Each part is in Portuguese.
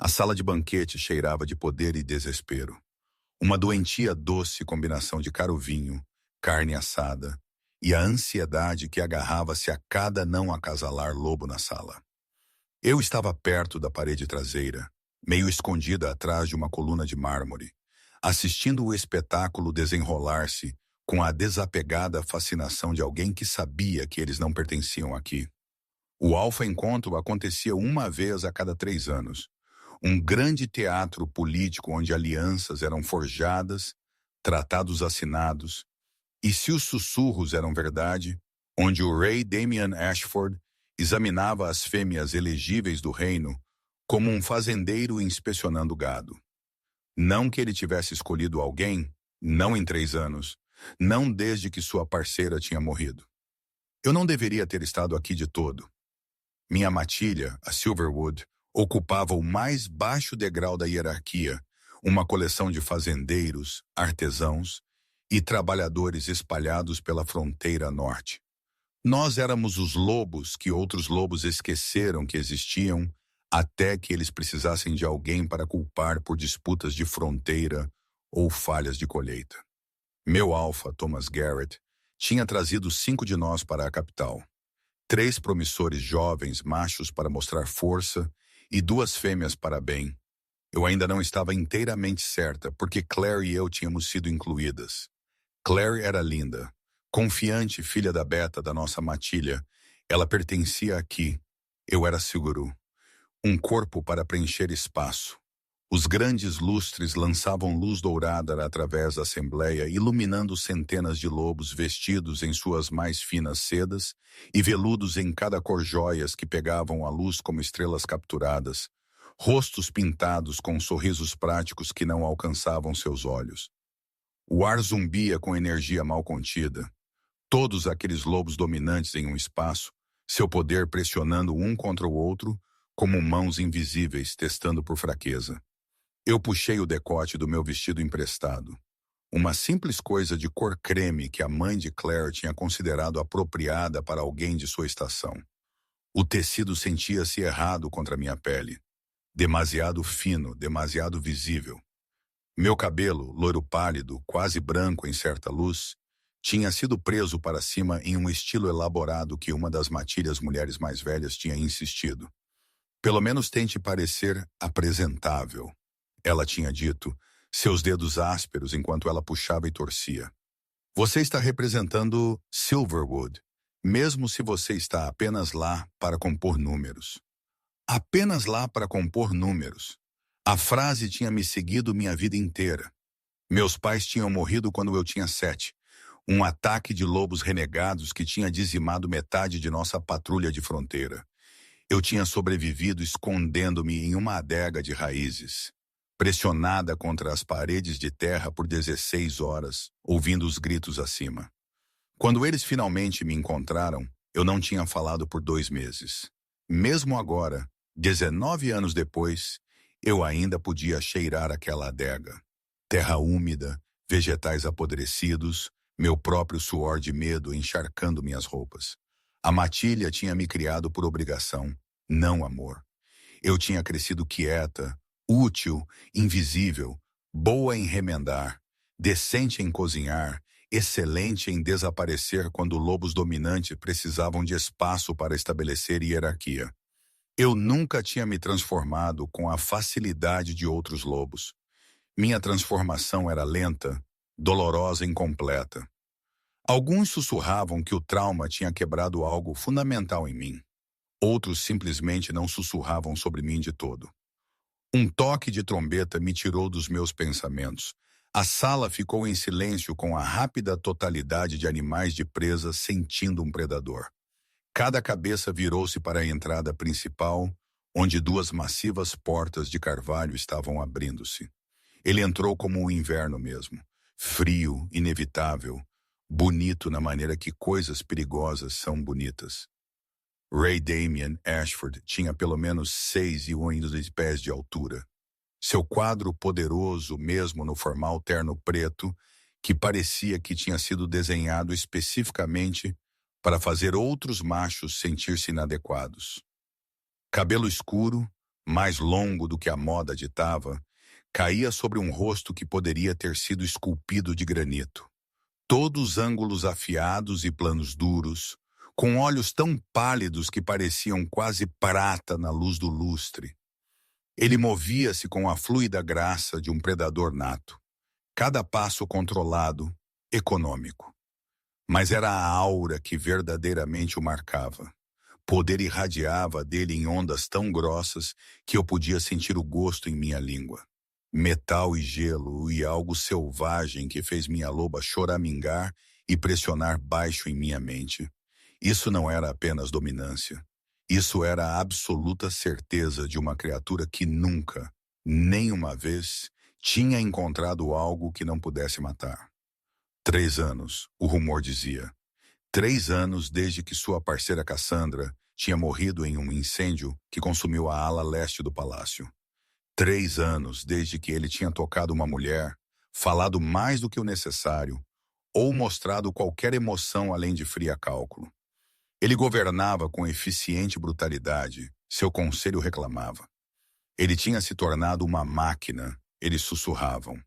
A sala de banquete cheirava de poder e desespero. Uma doentia doce combinação de caro vinho, carne assada e a ansiedade que agarrava-se a cada não acasalar lobo na sala. Eu estava perto da parede traseira, meio escondida atrás de uma coluna de mármore, assistindo o espetáculo desenrolar-se com a desapegada fascinação de alguém que sabia que eles não pertenciam aqui. O Alpha Encontro acontecia uma vez a cada 3 anos. Um grande teatro político onde alianças eram forjadas, tratados assinados, e se os sussurros eram verdade, onde o rei Damian Ashford examinava as fêmeas elegíveis do reino como um fazendeiro inspecionando gado. Não que ele tivesse escolhido alguém, não em 3 anos, não desde que sua parceira tinha morrido. Eu não deveria ter estado aqui de todo. Minha matilha, a Silverwood, ocupava o mais baixo degrau da hierarquia, uma coleção de fazendeiros, artesãos e trabalhadores espalhados pela fronteira norte. Nós éramos os lobos que outros lobos esqueceram que existiam até que eles precisassem de alguém para culpar por disputas de fronteira ou falhas de colheita. Meu alfa, Thomas Garrett, tinha trazido 5 de nós para a capital. 3 promissores jovens machos para mostrar força e 2 fêmeas para bem. Eu ainda não estava inteiramente certa, porque Claire e eu tínhamos sido incluídas. Claire era linda, confiante filha da Beta da nossa matilha. Ela pertencia aqui. Eu era seguro. Um corpo para preencher espaço. Os grandes lustres lançavam luz dourada através da assembleia, iluminando centenas de lobos vestidos em suas mais finas sedas e veludos em cada cor joias que pegavam a luz como estrelas capturadas, rostos pintados com sorrisos práticos que não alcançavam seus olhos. O ar zumbia com energia mal contida. Todos aqueles lobos dominantes em um espaço, seu poder pressionando um contra o outro, como mãos invisíveis testando por fraqueza. Eu puxei o decote do meu vestido emprestado. Uma simples coisa de cor creme que a mãe de Claire tinha considerado apropriada para alguém de sua estação. O tecido sentia-se errado contra minha pele. Demasiado fino, demasiado visível. Meu cabelo, loiro pálido, quase branco em certa luz, tinha sido preso para cima em um estilo elaborado que uma das matilhas mulheres mais velhas tinha insistido. Pelo menos tente parecer apresentável, ela tinha dito, seus dedos ásperos enquanto ela puxava e torcia. Você está representando Silverwood, mesmo se você está apenas lá para compor números. Apenas lá para compor números. A frase tinha me seguido minha vida inteira. Meus pais tinham morrido quando eu tinha 7. Um ataque de lobos renegados que tinha dizimado metade de nossa patrulha de fronteira. Eu tinha sobrevivido escondendo-me em uma adega de raízes, pressionada contra as paredes de terra por 16 horas, ouvindo os gritos acima. Quando eles finalmente me encontraram, eu não tinha falado por 2 meses. Mesmo agora, 19 anos depois, eu ainda podia cheirar aquela adega. Terra úmida, vegetais apodrecidos, meu próprio suor de medo encharcando minhas roupas. A matilha tinha me criado por obrigação, não amor. Eu tinha crescido quieta, útil, invisível, boa em remendar, decente em cozinhar, excelente em desaparecer quando lobos dominantes precisavam de espaço para estabelecer hierarquia. Eu nunca tinha me transformado com a facilidade de outros lobos. Minha transformação era lenta, dolorosa e incompleta. Alguns sussurravam que o trauma tinha quebrado algo fundamental em mim. Outros simplesmente não sussurravam sobre mim de todo. Um toque de trombeta me tirou dos meus pensamentos. A sala ficou em silêncio com a rápida totalidade de animais de presa sentindo um predador. Cada cabeça virou-se para a entrada principal, onde 2 massivas portas de carvalho estavam abrindo-se. Ele entrou como o inverno mesmo, frio, inevitável, bonito na maneira que coisas perigosas são bonitas. Ray Damian Ashford tinha pelo menos 6,1 pés de altura. Seu quadro poderoso mesmo no formal terno preto, que parecia que tinha sido desenhado especificamente para fazer outros machos sentir-se inadequados. Cabelo escuro, mais longo do que a moda ditava, caía sobre um rosto que poderia ter sido esculpido de granito. Todos ângulos afiados e planos duros, com olhos tão pálidos que pareciam quase prata na luz do lustre. Ele movia-se com a fluida graça de um predador nato, cada passo controlado, econômico. Mas era a aura que verdadeiramente o marcava. Poder irradiava dele em ondas tão grossas que eu podia sentir o gosto em minha língua. Metal e gelo e algo selvagem que fez minha loba choramingar e pressionar baixo em minha mente. Isso não era apenas dominância. Isso era a absoluta certeza de uma criatura que nunca, nem uma vez, tinha encontrado algo que não pudesse matar. 3 anos, o rumor dizia. 3 anos desde que sua parceira Cassandra tinha morrido em um incêndio que consumiu a ala leste do palácio. 3 anos desde que ele tinha tocado uma mulher, falado mais do que o necessário, ou mostrado qualquer emoção além de fria cálculo. Ele governava com eficiente brutalidade, seu conselho reclamava. Ele tinha se tornado uma máquina, eles sussurravam.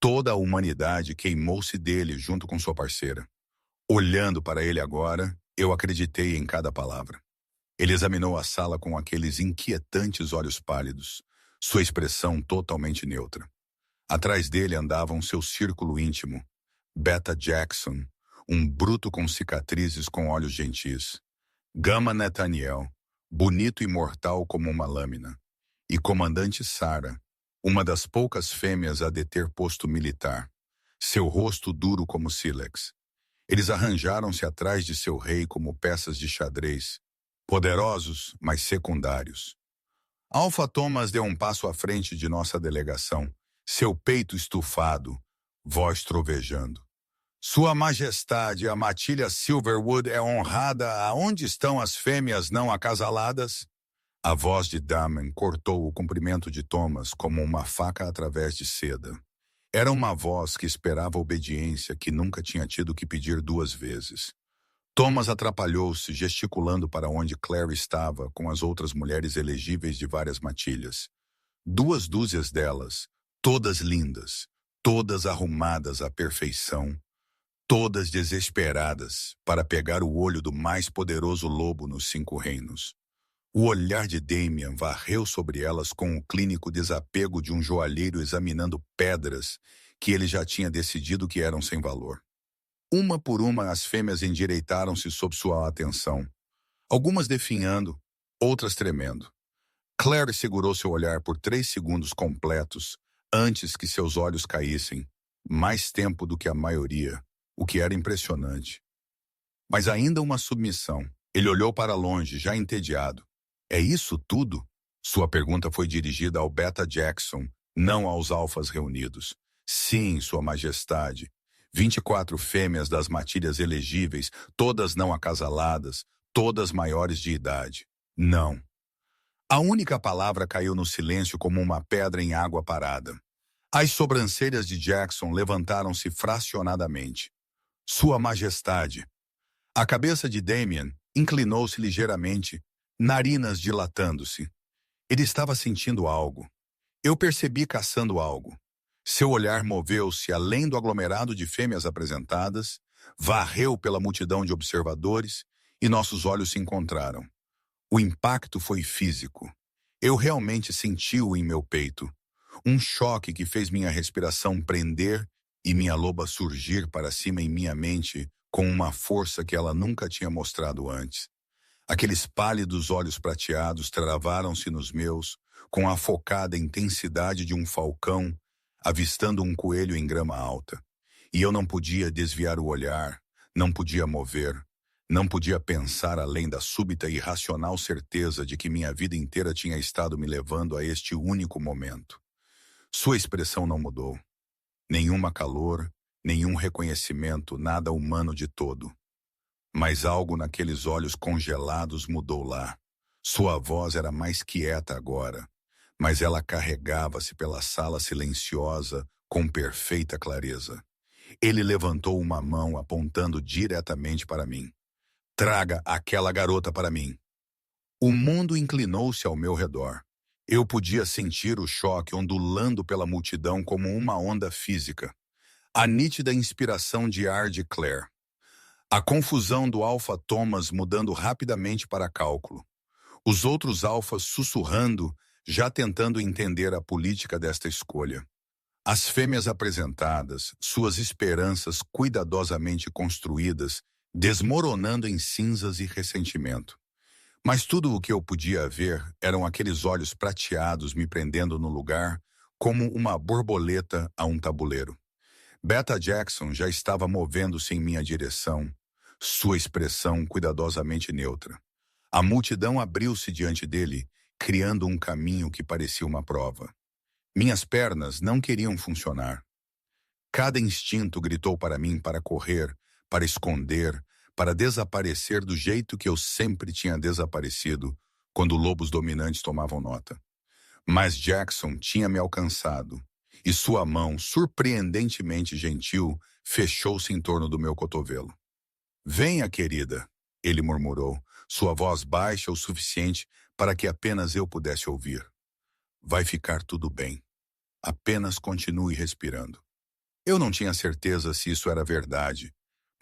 Toda a humanidade queimou-se dele junto com sua parceira. Olhando para ele agora, eu acreditei em cada palavra. Ele examinou a sala com aqueles inquietantes olhos pálidos, sua expressão totalmente neutra. Atrás dele andava seu círculo íntimo, Beta Jackson, um bruto com cicatrizes com olhos gentis. Gama Nathaniel, bonito e mortal como uma lâmina. E Comandante Sarah, uma das poucas fêmeas a deter posto militar, seu rosto duro como sílex. Eles arranjaram-se atrás de seu rei como peças de xadrez, poderosos, mas secundários. Alpha Thomas deu um passo à frente de nossa delegação, seu peito estufado, voz trovejando. Sua Majestade, a Matilha Silverwood é honrada aonde estão as fêmeas não acasaladas? A voz de Damon cortou o comprimento de Thomas como uma faca através de seda. Era uma voz que esperava obediência que nunca tinha tido que pedir 2 vezes. Thomas atrapalhou-se, gesticulando para onde Claire estava com as outras mulheres elegíveis de várias matilhas. 2 dúzias delas, todas lindas, todas arrumadas à perfeição, todas desesperadas para pegar o olho do mais poderoso lobo nos 5 reinos. O olhar de Damian varreu sobre elas com o clínico desapego de um joalheiro examinando pedras que ele já tinha decidido que eram sem valor. Uma por uma, as fêmeas endireitaram-se sob sua atenção, algumas definhando, outras tremendo. Claire segurou seu olhar por 3 segundos completos, antes que seus olhos caíssem, mais tempo do que a maioria, o que era impressionante. Mas ainda uma submissão. Ele olhou para longe, já entediado. É isso tudo? Sua pergunta foi dirigida ao Beta Jackson, não aos alfas reunidos. Sim, Sua Majestade. 24 fêmeas das matilhas elegíveis, todas não acasaladas, todas maiores de idade. Não. A única palavra caiu no silêncio como uma pedra em água parada. As sobrancelhas de Jackson levantaram-se fracionadamente. Sua Majestade. A cabeça de Damian inclinou-se ligeiramente, narinas dilatando-se. Ele estava sentindo algo. Eu percebi caçando algo. Seu olhar moveu-se além do aglomerado de fêmeas apresentadas, varreu pela multidão de observadores e nossos olhos se encontraram. O impacto foi físico. Eu realmente senti-o em meu peito. Um choque que fez minha respiração prender e minha loba surgir para cima em minha mente com uma força que ela nunca tinha mostrado antes. Aqueles pálidos olhos prateados travaram-se nos meus com a focada intensidade de um falcão avistando um coelho em grama alta. E eu não podia desviar o olhar, não podia mover, não podia pensar além da súbita e irracional certeza de que minha vida inteira tinha estado me levando a este único momento. Sua expressão não mudou. Nenhuma calor, nenhum reconhecimento, nada humano de todo. Mas algo naqueles olhos congelados mudou lá. Sua voz era mais quieta agora, mas ela carregava-se pela sala silenciosa com perfeita clareza. Ele levantou uma mão apontando diretamente para mim. Traga aquela garota para mim. O mundo inclinou-se ao meu redor. Eu podia sentir o choque ondulando pela multidão como uma onda física. A nítida inspiração de ar de Claire. A confusão do Alpha Thomas mudando rapidamente para cálculo. Os outros alfas sussurrando, já tentando entender a política desta escolha. As fêmeas apresentadas, suas esperanças cuidadosamente construídas, desmoronando em cinzas e ressentimento. Mas tudo o que eu podia ver eram aqueles olhos prateados me prendendo no lugar, como uma borboleta a um tabuleiro. Beta Jackson já estava movendo-se em minha direção, sua expressão cuidadosamente neutra. A multidão abriu-se diante dele, criando um caminho que parecia uma prova. Minhas pernas não queriam funcionar. Cada instinto gritou para mim para correr, para esconder, para desaparecer do jeito que eu sempre tinha desaparecido quando lobos dominantes tomavam nota. Mas Jackson tinha me alcançado, e sua mão, surpreendentemente gentil, fechou-se em torno do meu cotovelo. "Venha, querida", ele murmurou, sua voz baixa o suficiente para que apenas eu pudesse ouvir. "Vai ficar tudo bem. Apenas continue respirando." Eu não tinha certeza se isso era verdade,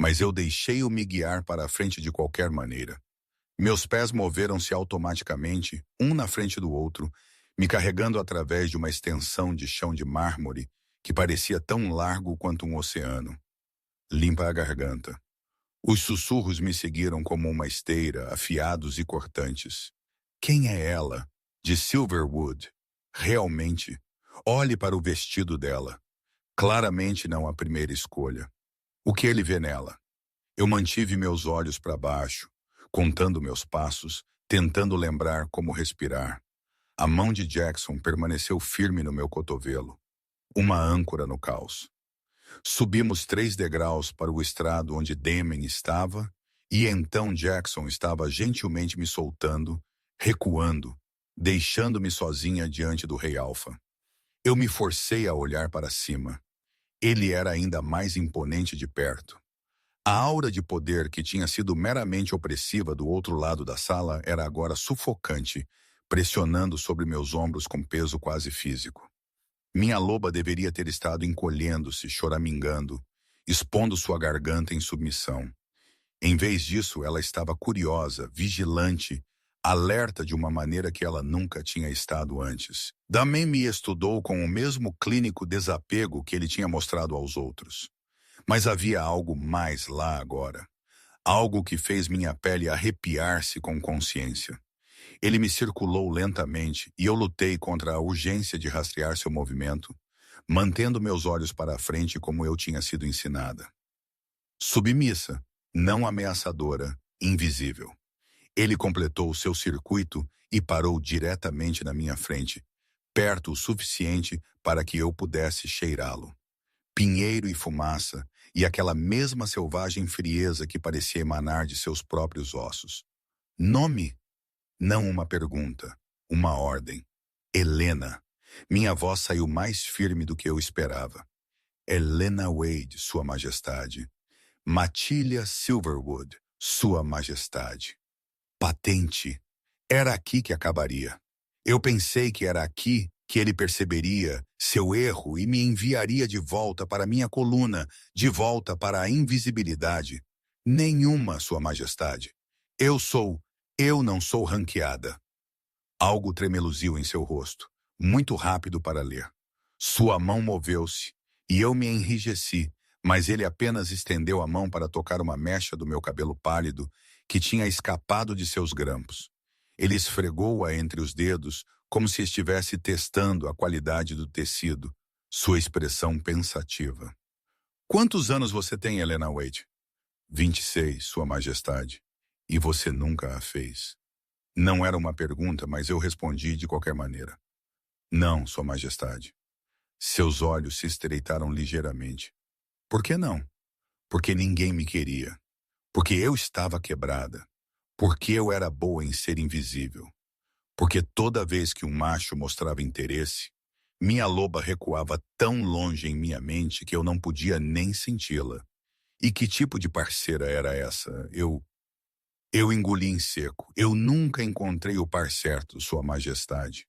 mas eu deixei-o me guiar para a frente de qualquer maneira. Meus pés moveram-se automaticamente, um na frente do outro, me carregando através de uma extensão de chão de mármore que parecia tão largo quanto um oceano. Limpa a garganta. Os sussurros me seguiram como uma esteira, afiados e cortantes. "Quem é ela?" De Silverwood. "Realmente. Olhe para o vestido dela. Claramente não a primeira escolha. O que ele vê nela?" Eu mantive meus olhos para baixo, contando meus passos, tentando lembrar como respirar. A mão de Jackson permaneceu firme no meu cotovelo, uma âncora no caos. Subimos 3 degraus para o estrado onde Damon estava, e então Jackson estava gentilmente me soltando, recuando, deixando-me sozinha diante do Rei Alpha. Eu me forcei a olhar para cima. Ele era ainda mais imponente de perto. A aura de poder que tinha sido meramente opressiva do outro lado da sala era agora sufocante, pressionando sobre meus ombros com peso quase físico. Minha loba deveria ter estado encolhendo-se, choramingando, expondo sua garganta em submissão. Em vez disso, ela estava curiosa, vigilante, alerta de uma maneira que ela nunca tinha estado antes. Damon me estudou com o mesmo clínico desapego que ele tinha mostrado aos outros. Mas havia algo mais lá agora. Algo que fez minha pele arrepiar-se com consciência. Ele me circulou lentamente e eu lutei contra a urgência de rastrear seu movimento, mantendo meus olhos para a frente como eu tinha sido ensinada. Submissa, não ameaçadora, invisível. Ele completou o seu circuito e parou diretamente na minha frente, perto o suficiente para que eu pudesse cheirá-lo. Pinheiro e fumaça, e aquela mesma selvagem frieza que parecia emanar de seus próprios ossos. Nome? Não uma pergunta, uma ordem. Helena. Minha voz saiu mais firme do que eu esperava. Helena Wade, Sua Majestade. Matília Silverwood, Sua Majestade. Patente. Era aqui que acabaria. Eu pensei que era aqui que ele perceberia seu erro e me enviaria de volta para minha coluna, de volta para a invisibilidade. Nenhuma, Sua Majestade. Eu não sou ranqueada. Algo tremeluziu em seu rosto, muito rápido para ler. Sua mão moveu-se, e eu me enrijeci, mas ele apenas estendeu a mão para tocar uma mecha do meu cabelo pálido que tinha escapado de seus grampos. Ele esfregou-a entre os dedos, como se estivesse testando a qualidade do tecido, sua expressão pensativa. "Quantos anos você tem, Helena Wade?" 26, Sua Majestade. "E você nunca a fez?" Não era uma pergunta, mas eu respondi de qualquer maneira. "Não, Sua Majestade." Seus olhos se estreitaram ligeiramente. "Por que não?" "Porque ninguém me queria. Porque eu estava quebrada. Porque eu era boa em ser invisível. Porque toda vez que um macho mostrava interesse, minha loba recuava tão longe em minha mente que eu não podia nem senti-la. E que tipo de parceira era essa? Eu engoli em seco. Eu nunca encontrei o par certo, Sua Majestade."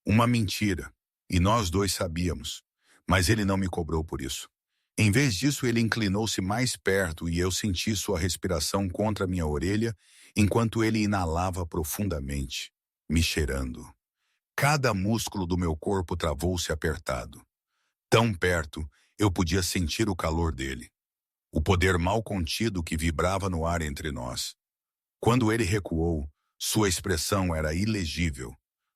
Uma mentira. E nós dois sabíamos. Mas ele não me cobrou por isso. Em vez disso, ele inclinou-se mais perto e eu senti sua respiração contra minha orelha enquanto ele inalava profundamente, me cheirando. Cada músculo do meu corpo travou-se apertado. Tão perto, eu podia sentir o calor dele. O poder mal contido que vibrava no ar entre nós. Quando ele recuou, sua expressão era ilegível,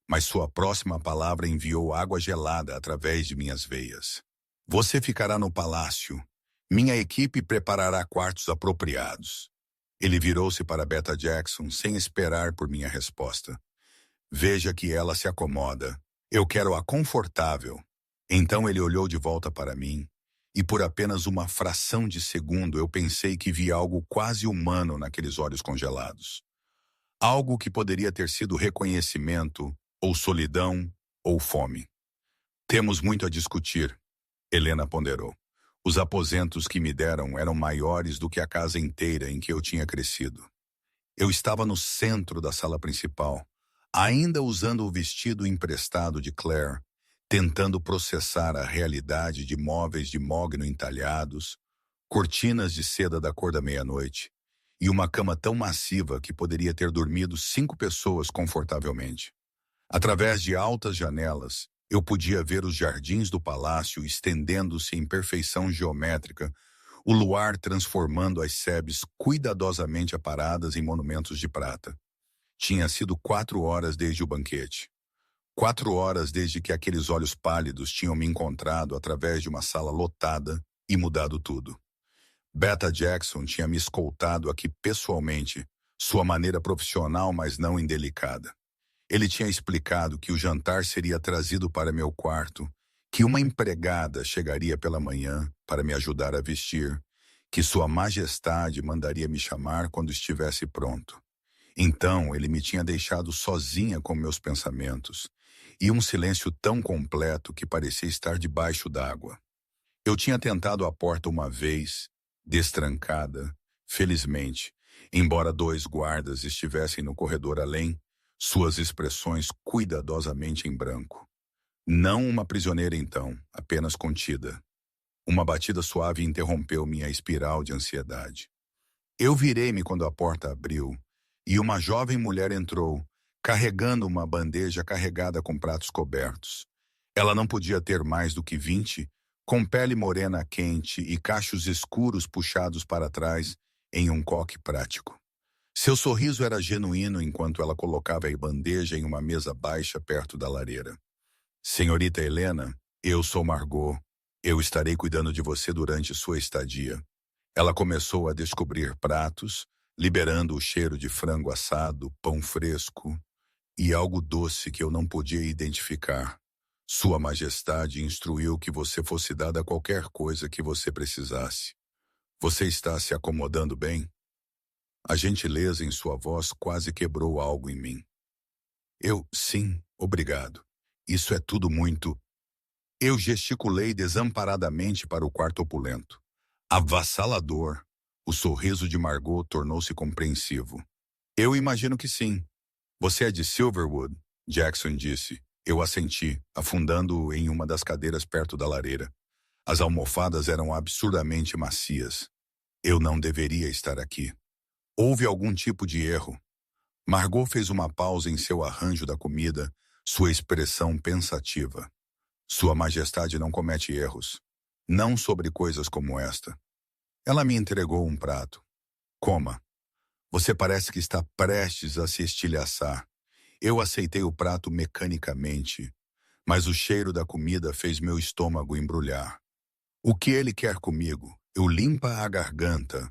mas sua próxima palavra enviou água gelada através de minhas veias. Você ficará no palácio. Minha equipe preparará quartos apropriados. Ele virou-se para Beta Jackson sem esperar por minha resposta. Veja que ela se acomoda. Eu quero-a confortável. Então ele olhou de volta para mim, e por apenas uma fração de segundo eu pensei que vi algo quase humano naqueles olhos congelados. Algo que poderia ter sido reconhecimento, ou solidão, ou fome. Temos muito a discutir, Helena ponderou. Os aposentos que me deram eram maiores do que a casa inteira em que eu tinha crescido. Eu estava no centro da sala principal, ainda usando o vestido emprestado de Claire, tentando processar a realidade de móveis de mogno entalhados, cortinas de seda da cor da meia-noite e uma cama tão massiva que poderia ter dormido 5 pessoas confortavelmente. Através de altas janelas, eu podia ver os jardins do palácio estendendo-se em perfeição geométrica, o luar transformando as sebes cuidadosamente aparadas em monumentos de prata. Tinha sido 4 horas desde o banquete. 4 horas desde que aqueles olhos pálidos tinham me encontrado através de uma sala lotada e mudado tudo. Beta Jackson tinha me escoltado aqui pessoalmente, sua maneira profissional, mas não indelicada. Ele tinha explicado que o jantar seria trazido para meu quarto, que uma empregada chegaria pela manhã para me ajudar a vestir, que Sua Majestade mandaria me chamar quando estivesse pronto. Então ele me tinha deixado sozinha com meus pensamentos, e um silêncio tão completo que parecia estar debaixo d'água. Eu tinha tentado a porta uma vez, destrancada, felizmente, embora 2 guardas estivessem no corredor além, suas expressões cuidadosamente em branco. Não uma prisioneira então, apenas contida. Uma batida suave interrompeu minha espiral de ansiedade. Eu virei-me quando a porta abriu, e uma jovem mulher entrou, carregando uma bandeja carregada com pratos cobertos. Ela não podia ter mais do que 20, com pele morena quente e cachos escuros puxados para trás em um coque prático. Seu sorriso era genuíno enquanto ela colocava a bandeja em uma mesa baixa perto da lareira. Senhorita Helena, eu sou Margot. Eu estarei cuidando de você durante sua estadia. Ela começou a descobrir pratos, liberando o cheiro de frango assado, pão fresco e algo doce que eu não podia identificar. Sua Majestade instruiu que você fosse dada qualquer coisa que você precisasse. Você está se acomodando bem? A gentileza em sua voz quase quebrou algo em mim. Sim, obrigado. Isso é tudo muito... Eu gesticulei desamparadamente para o quarto opulento. Avassalador. O sorriso de Margot tornou-se compreensivo. Eu imagino que sim. Você é de Silverwood? Jackson disse. Eu assenti, afundando em uma das cadeiras perto da lareira. As almofadas eram absurdamente macias. Eu não deveria estar aqui. Houve algum tipo de erro. Margot fez uma pausa em seu arranjo da comida, sua expressão pensativa. Sua Majestade não comete erros. Não sobre coisas como esta. Ela me entregou um prato. Coma. Você parece que está prestes a se estilhaçar. Eu aceitei o prato mecanicamente, mas o cheiro da comida fez meu estômago embrulhar. O que ele quer comigo? Eu limpa a garganta.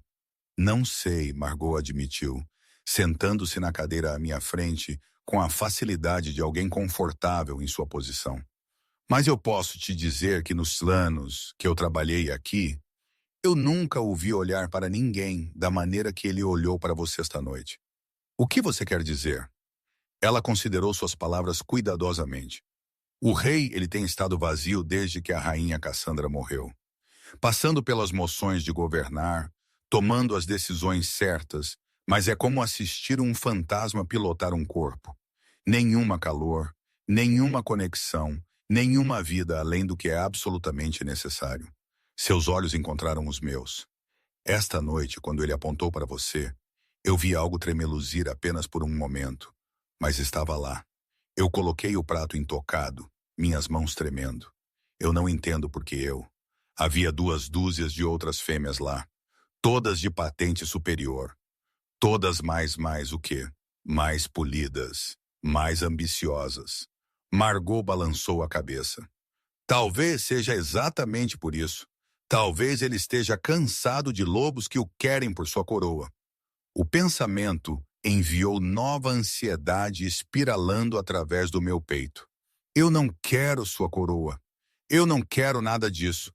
Não sei, Margot admitiu, sentando-se na cadeira à minha frente com a facilidade de alguém confortável em sua posição. Mas eu posso te dizer que nos anos que eu trabalhei aqui, eu nunca o vi olhar para ninguém da maneira que ele olhou para você esta noite. O que você quer dizer? Ela considerou suas palavras cuidadosamente. O rei, ele tem estado vazio desde que a rainha Cassandra morreu. Passando pelas moções de governar, tomando as decisões certas, mas é como assistir um fantasma pilotar um corpo. Nenhuma calor, Nenhuma conexão, nenhuma vida além do que é absolutamente necessário. Seus olhos encontraram os meus. Esta noite, quando ele apontou para você, eu vi algo tremeluzir apenas por um momento, mas estava lá. Eu coloquei o prato intocado, minhas mãos tremendo. Eu não entendo porque eu. Havia 2 dúzias de outras fêmeas lá, todas de patente superior. Todas mais o quê? Mais polidas, mais ambiciosas. Margot balançou a cabeça. Talvez seja exatamente por isso. Talvez ele esteja cansado de lobos que o querem por sua coroa. O pensamento enviou nova ansiedade espiralando através do meu peito. Eu não quero sua coroa. Eu não quero nada disso.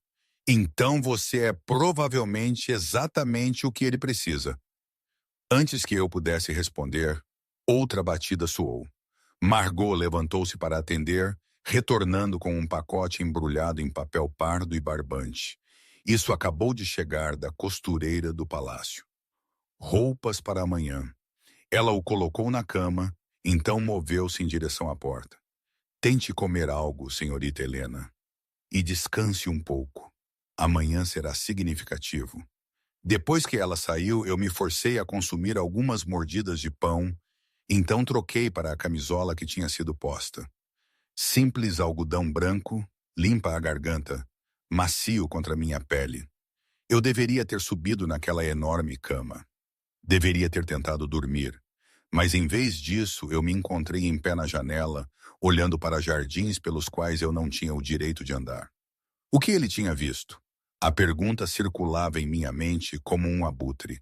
Então você é provavelmente exatamente o que ele precisa. Antes que eu pudesse responder, outra batida soou. Margot levantou-se para atender, retornando com um pacote embrulhado em papel pardo e barbante. Isso acabou de chegar da costureira do palácio. Roupas para amanhã. Ela o colocou na cama, então moveu-se em direção à porta. Tente comer algo, senhorita Helena, e descanse um pouco. Amanhã será significativo. Depois que ela saiu, eu me forcei a consumir algumas mordidas de pão, então troquei para a camisola que tinha sido posta. Simples algodão branco, limpa a garganta, macio contra minha pele. Eu deveria ter subido naquela enorme cama. Deveria ter tentado dormir, mas em vez disso eu me encontrei em pé na janela, olhando para jardins pelos quais eu não tinha o direito de andar. O que ele tinha visto? A pergunta circulava em minha mente como um abutre.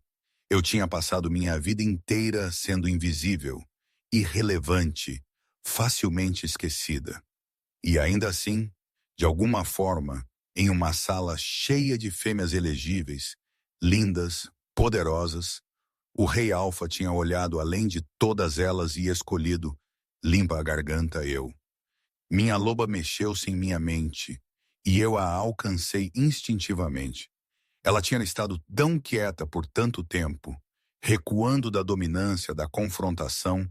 Eu tinha passado minha vida inteira sendo invisível, irrelevante, facilmente esquecida. E ainda assim, de alguma forma, em uma sala cheia de fêmeas elegíveis, lindas, poderosas, o rei Alfa tinha olhado além de todas elas e escolhido, limpa a garganta eu. Minha loba mexeu-se em minha mente, e eu a alcancei instintivamente. Ela tinha estado tão quieta por tanto tempo, recuando da dominância, da confrontação,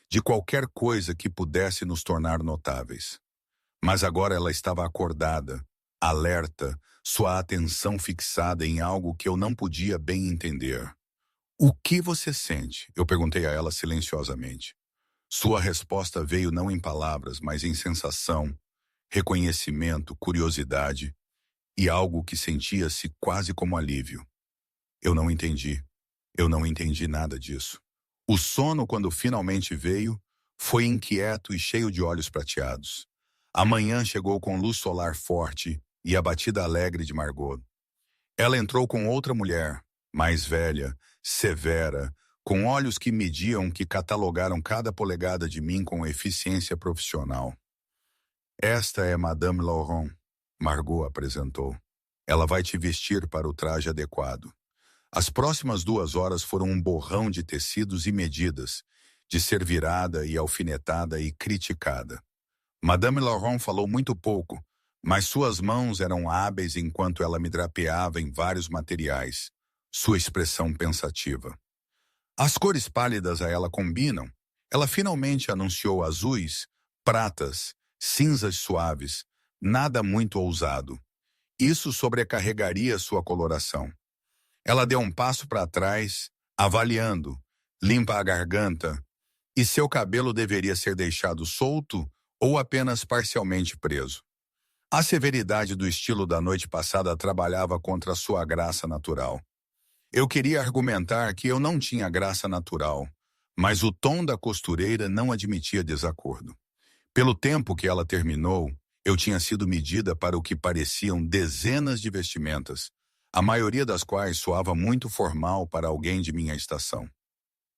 de qualquer coisa que pudesse nos tornar notáveis. Mas agora ela estava acordada, alerta, sua atenção fixada em algo que eu não podia bem entender. O que você sente? Eu perguntei a ela silenciosamente. Sua resposta veio não em palavras, mas em sensação, reconhecimento, curiosidade e algo que sentia-se quase como alívio. Eu não entendi. Eu não entendi nada disso. O sono, quando finalmente veio, foi inquieto e cheio de olhos prateados. A manhã chegou com luz solar forte e a batida alegre de Margot. Ela entrou com outra mulher, mais velha, severa, com olhos que mediam, que catalogaram cada polegada de mim com eficiência profissional. Esta é Madame Laurent, Margot apresentou. Ela vai te vestir para o traje adequado. As próximas 2 horas foram um borrão de tecidos e medidas, de ser virada e alfinetada e criticada. Madame Laurent falou muito pouco, mas suas mãos eram hábeis enquanto ela me drapeava em vários materiais, sua expressão pensativa. As cores pálidas a ela combinam. Ela finalmente anunciou azuis, pratas, cinzas suaves, nada muito ousado. Isso sobrecarregaria sua coloração. Ela deu um passo para trás, avaliando, limpa a garganta, e seu cabelo deveria ser deixado solto ou apenas parcialmente preso. A severidade do estilo da noite passada trabalhava contra sua graça natural. Eu queria argumentar que eu não tinha graça natural, mas o tom da costureira não admitia desacordo. Pelo tempo que ela terminou, eu tinha sido medida para o que pareciam dezenas de vestimentas, a maioria das quais soava muito formal para alguém de minha estação.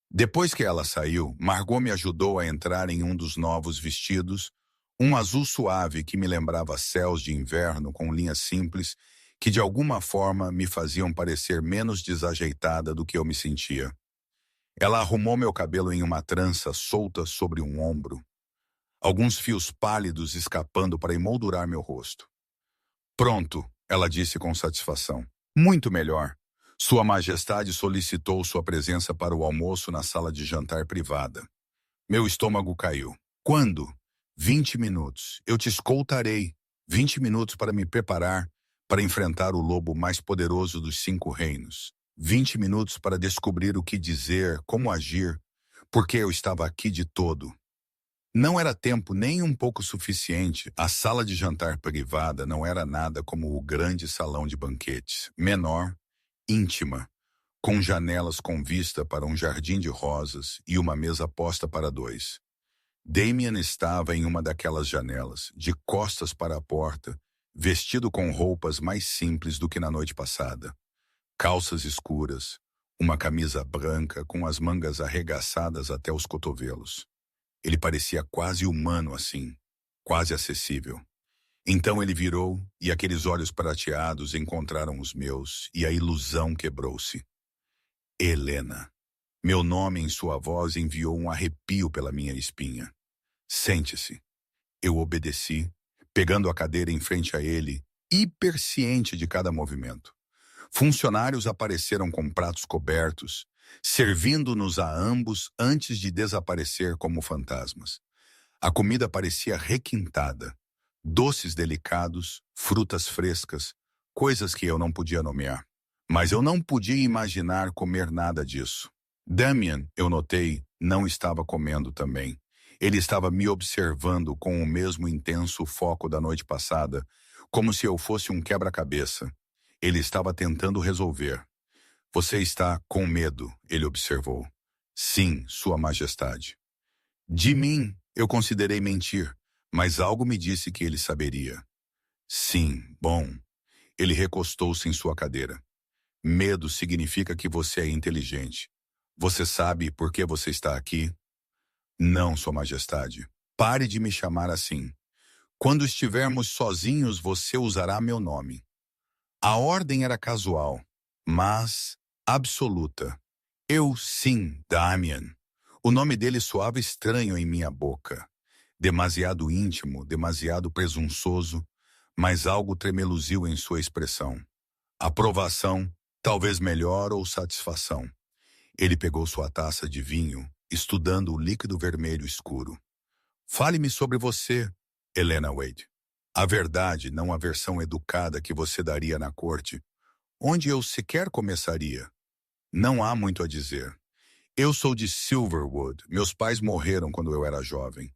Depois que ela saiu, Margot me ajudou a entrar em um dos novos vestidos, um azul suave que me lembrava céus de inverno com linhas simples que de alguma forma me faziam parecer menos desajeitada do que eu me sentia. Ela arrumou meu cabelo em uma trança solta sobre um ombro, alguns fios pálidos escapando para emoldurar meu rosto. Pronto, ela disse com satisfação. Muito melhor. Sua Majestade solicitou sua presença para o almoço na sala de jantar privada. Meu estômago caiu. Quando? 20 minutos. Eu te escoltarei. 20 minutos para me preparar para enfrentar o lobo mais poderoso dos 5 reinos. 20 minutos para descobrir o que dizer, como agir, porque eu estava aqui de todo. Não era tempo nem um pouco suficiente. A sala de jantar privada não era nada como o grande salão de banquetes, menor, íntima, com janelas com vista para um jardim de rosas e uma mesa posta para 2. Damien estava em uma daquelas janelas, de costas para a porta, vestido com roupas mais simples do que na noite passada. Calças escuras, uma camisa branca com as mangas arregaçadas até os cotovelos. Ele parecia quase humano assim, quase acessível. Então ele virou e aqueles olhos prateados encontraram os meus e a ilusão quebrou-se. Helena. Meu nome em sua voz enviou um arrepio pela minha espinha. Sente-se. Eu obedeci, pegando a cadeira em frente a ele, hiperciente de cada movimento. Funcionários apareceram com pratos cobertos, servindo-nos a ambos antes de desaparecer como fantasmas. A comida parecia requintada. Doces delicados, frutas frescas, coisas que eu não podia nomear. Mas eu não podia imaginar comer nada disso. Damien, eu notei, não estava comendo também. Ele estava me observando com o mesmo intenso foco da noite passada, como se eu fosse um quebra-cabeça. Ele estava tentando resolver. Você está com medo, ele observou. Sim, Sua Majestade. De mim, eu considerei mentir, mas algo me disse que ele saberia. Sim, bom. Ele recostou-se em sua cadeira. Medo significa que você é inteligente. Você sabe por que você está aqui? Não, Sua Majestade. Pare de me chamar assim. Quando estivermos sozinhos, você usará meu nome. A ordem era casual, mas absoluta. Eu, sim, Damien. O nome dele soava estranho em minha boca. Demasiado íntimo, demasiado presunçoso, mas algo tremeluziu em sua expressão. Aprovação, talvez melhor, ou satisfação. Ele pegou sua taça de vinho, estudando o líquido vermelho escuro. Fale-me sobre você, Helena Wade. A verdade, não a versão educada que você daria na corte, onde eu sequer começaria. Não há muito a dizer. Eu sou de Silverwood. Meus pais morreram quando eu era jovem.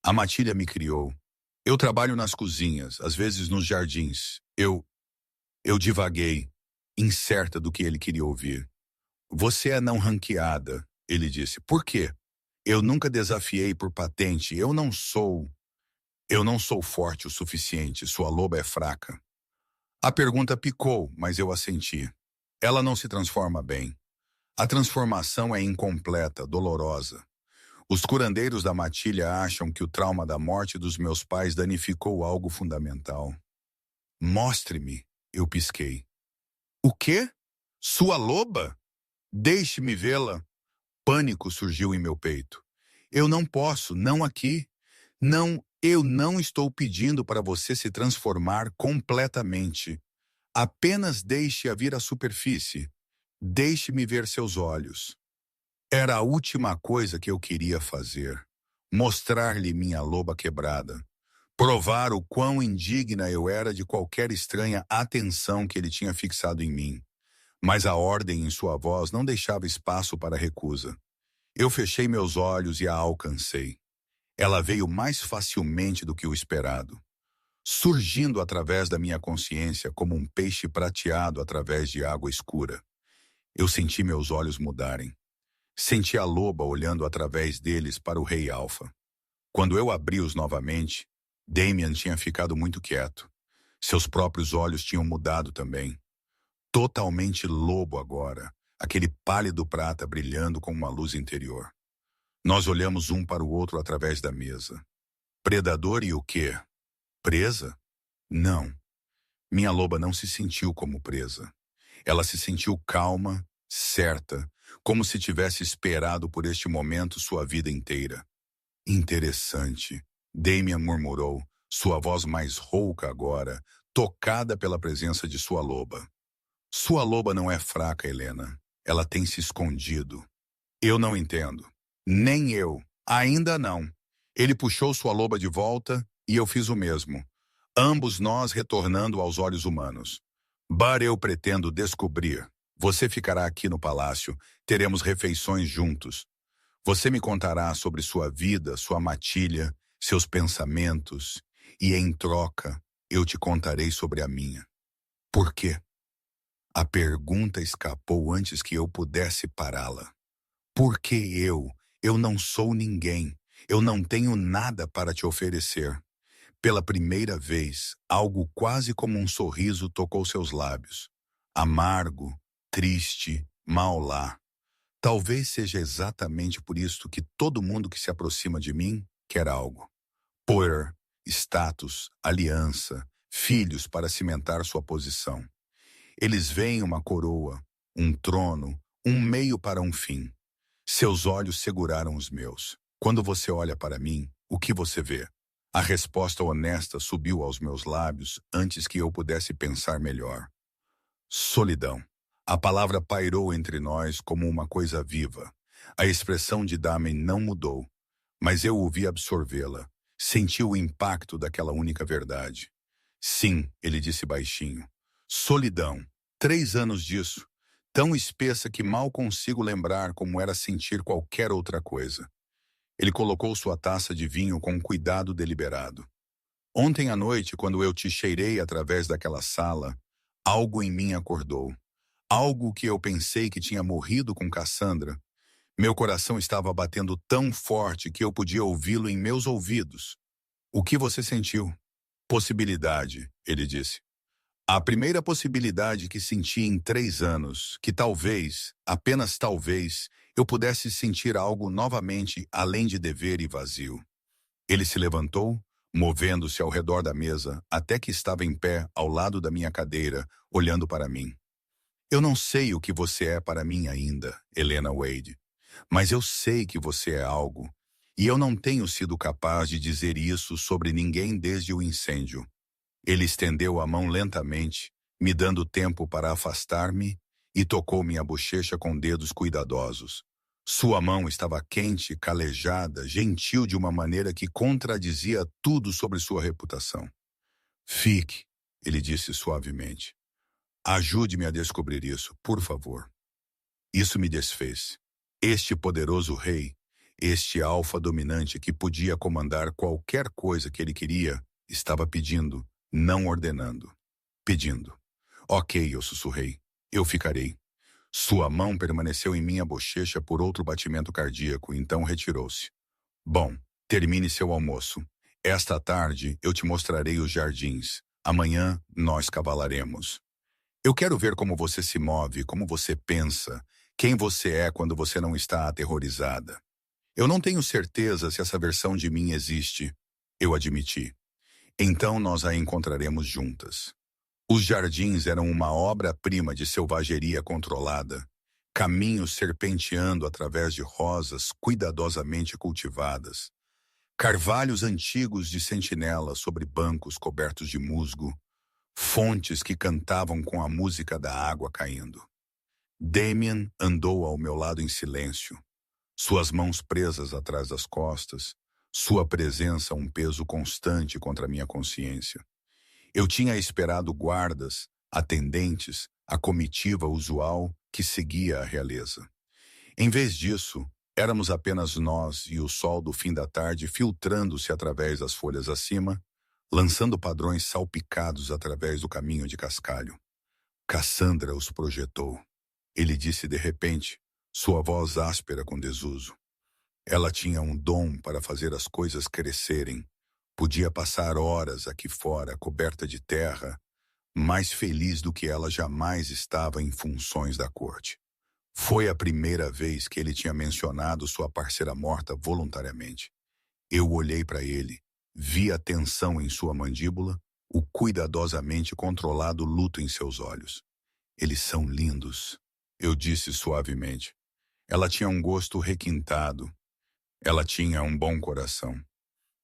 A Matilha me criou. Eu trabalho nas cozinhas, às vezes nos jardins. Eu divaguei, incerta do que ele queria ouvir. Você é não ranqueada, ele disse. Por quê? Eu nunca desafiei por patente. Eu não sou forte o suficiente. Sua loba é fraca. A pergunta picou, mas eu assenti. Ela não se transforma bem. A transformação é incompleta, dolorosa. Os curandeiros da matilha acham que o trauma da morte dos meus pais danificou algo fundamental. Mostre-me, eu pisquei. O quê? Sua loba? Deixe-me vê-la. Pânico surgiu em meu peito. Eu não posso, não aqui. Não, eu não estou pedindo para você se transformar completamente. Apenas deixe-a vir à superfície. Deixe-me ver seus olhos. Era a última coisa que eu queria fazer. Mostrar-lhe minha loba quebrada. Provar o quão indigna eu era de qualquer estranha atenção que ele tinha fixado em mim. Mas a ordem em sua voz não deixava espaço para recusa. Eu fechei meus olhos e a alcancei. Ela veio mais facilmente do que o esperado, surgindo através da minha consciência como um peixe prateado através de água escura. Eu senti meus olhos mudarem. Senti a loba olhando através deles para o rei Alfa. Quando eu abri-os novamente, Damien tinha ficado muito quieto. Seus próprios olhos tinham mudado também. Totalmente lobo agora, aquele pálido prata brilhando com uma luz interior. Nós olhamos um para o outro através da mesa. Predador e o quê? Presa? Não. Minha loba não se sentiu como presa. Ela se sentiu calma, certa, como se tivesse esperado por este momento sua vida inteira. Interessante, Damien murmurou, sua voz mais rouca agora, tocada pela presença de sua loba. Sua loba não é fraca, Helena. Ela tem se escondido. Eu não entendo. Nem eu. Ainda não. Ele puxou sua loba de volta e eu fiz o mesmo, ambos nós retornando aos olhos humanos. Eu pretendo descobrir. Você ficará aqui no palácio, teremos refeições juntos. Você me contará sobre sua vida, sua matilha, seus pensamentos, e em troca, eu te contarei sobre a minha. Por quê? A pergunta escapou antes que eu pudesse pará-la. Por que eu? Eu não sou ninguém. Eu não tenho nada para te oferecer. Pela primeira vez, algo quase como um sorriso tocou seus lábios. Amargo, triste, mal lá. Talvez seja exatamente por isso que todo mundo que se aproxima de mim quer algo. Poder, status, aliança, filhos para cimentar sua posição. Eles veem uma coroa, um trono, um meio para um fim. Seus olhos seguraram os meus. Quando você olha para mim, o que você vê? A resposta honesta subiu aos meus lábios antes que eu pudesse pensar melhor. Solidão. A palavra pairou entre nós como uma coisa viva. A expressão de Damen não mudou, mas eu ouvi absorvê-la. Senti o impacto daquela única verdade. Sim, ele disse baixinho. Solidão. 3 anos disso. Tão espessa que mal consigo lembrar como era sentir qualquer outra coisa. Ele colocou sua taça de vinho com cuidado deliberado. Ontem à noite, quando eu te cheirei através daquela sala, algo em mim acordou. Algo que eu pensei que tinha morrido com Cassandra. Meu coração estava batendo tão forte que eu podia ouvi-lo em meus ouvidos. O que você sentiu? Possibilidade, ele disse. A primeira possibilidade que senti em 3 anos, que talvez, apenas talvez, eu pudesse sentir algo novamente além de dever e vazio. Ele se levantou, movendo-se ao redor da mesa, até que estava em pé ao lado da minha cadeira, olhando para mim. Eu não sei o que você é para mim ainda, Helena Wade, mas eu sei que você é algo, e eu não tenho sido capaz de dizer isso sobre ninguém desde o incêndio. Ele estendeu a mão lentamente, me dando tempo para afastar-me, e tocou minha bochecha com dedos cuidadosos. Sua mão estava quente, calejada, gentil de uma maneira que contradizia tudo sobre sua reputação. Fique, ele disse suavemente. Ajude-me a descobrir isso, por favor. Isso me desfez. Este poderoso rei, este alfa dominante que podia comandar qualquer coisa que ele queria, estava pedindo, não ordenando. Pedindo. Ok, eu sussurrei. Eu ficarei. Sua mão permaneceu em minha bochecha por outro batimento cardíaco, então retirou-se. Bom, termine seu almoço. Esta tarde eu te mostrarei os jardins. Amanhã nós cavalaremos. Eu quero ver como você se move, como você pensa, quem você é quando você não está aterrorizada. Eu não tenho certeza se essa versão de mim existe, eu admiti. Então nós a encontraremos juntas. Os jardins eram uma obra-prima de selvageria controlada, caminhos serpenteando através de rosas cuidadosamente cultivadas, carvalhos antigos de sentinela sobre bancos cobertos de musgo, fontes que cantavam com a música da água caindo. Damien andou ao meu lado em silêncio, suas mãos presas atrás das costas, sua presença um peso constante contra minha consciência. Eu tinha esperado guardas, atendentes, a comitiva usual que seguia a realeza. Em vez disso, éramos apenas nós e o sol do fim da tarde filtrando-se através das folhas acima, lançando padrões salpicados através do caminho de cascalho. Cassandra os projetou. Ele disse de repente, sua voz áspera com desuso. Ela tinha um dom para fazer as coisas crescerem. Podia passar horas aqui fora, coberta de terra, mais feliz do que ela jamais estava em funções da corte. Foi a primeira vez que ele tinha mencionado sua parceira morta voluntariamente. Eu olhei para ele, vi a tensão em sua mandíbula, o cuidadosamente controlado luto em seus olhos. Eles são lindos, eu disse suavemente. Ela tinha um gosto requintado. Ela tinha um bom coração.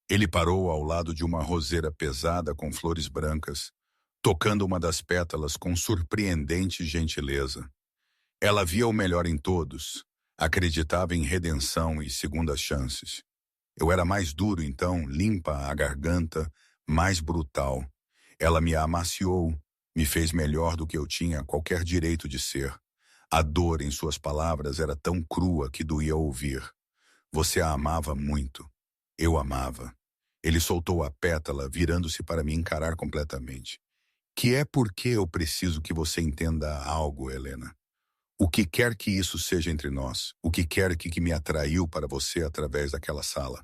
Ele parou ao lado de uma roseira pesada com flores brancas, tocando uma das pétalas com surpreendente gentileza. Ela via o melhor em todos, acreditava em redenção e segundas chances. Eu era mais duro, então, limpa a garganta, mais brutal. Ela me amaciou, me fez melhor do que eu tinha qualquer direito de ser. A dor em suas palavras era tão crua que doía ouvir. Você a amava muito. Eu amava. Ele soltou a pétala, virando-se para me encarar completamente. Que é porque eu preciso que você entenda algo, Helena. O que quer que isso seja entre nós, o que quer que me atraiu para você através daquela sala,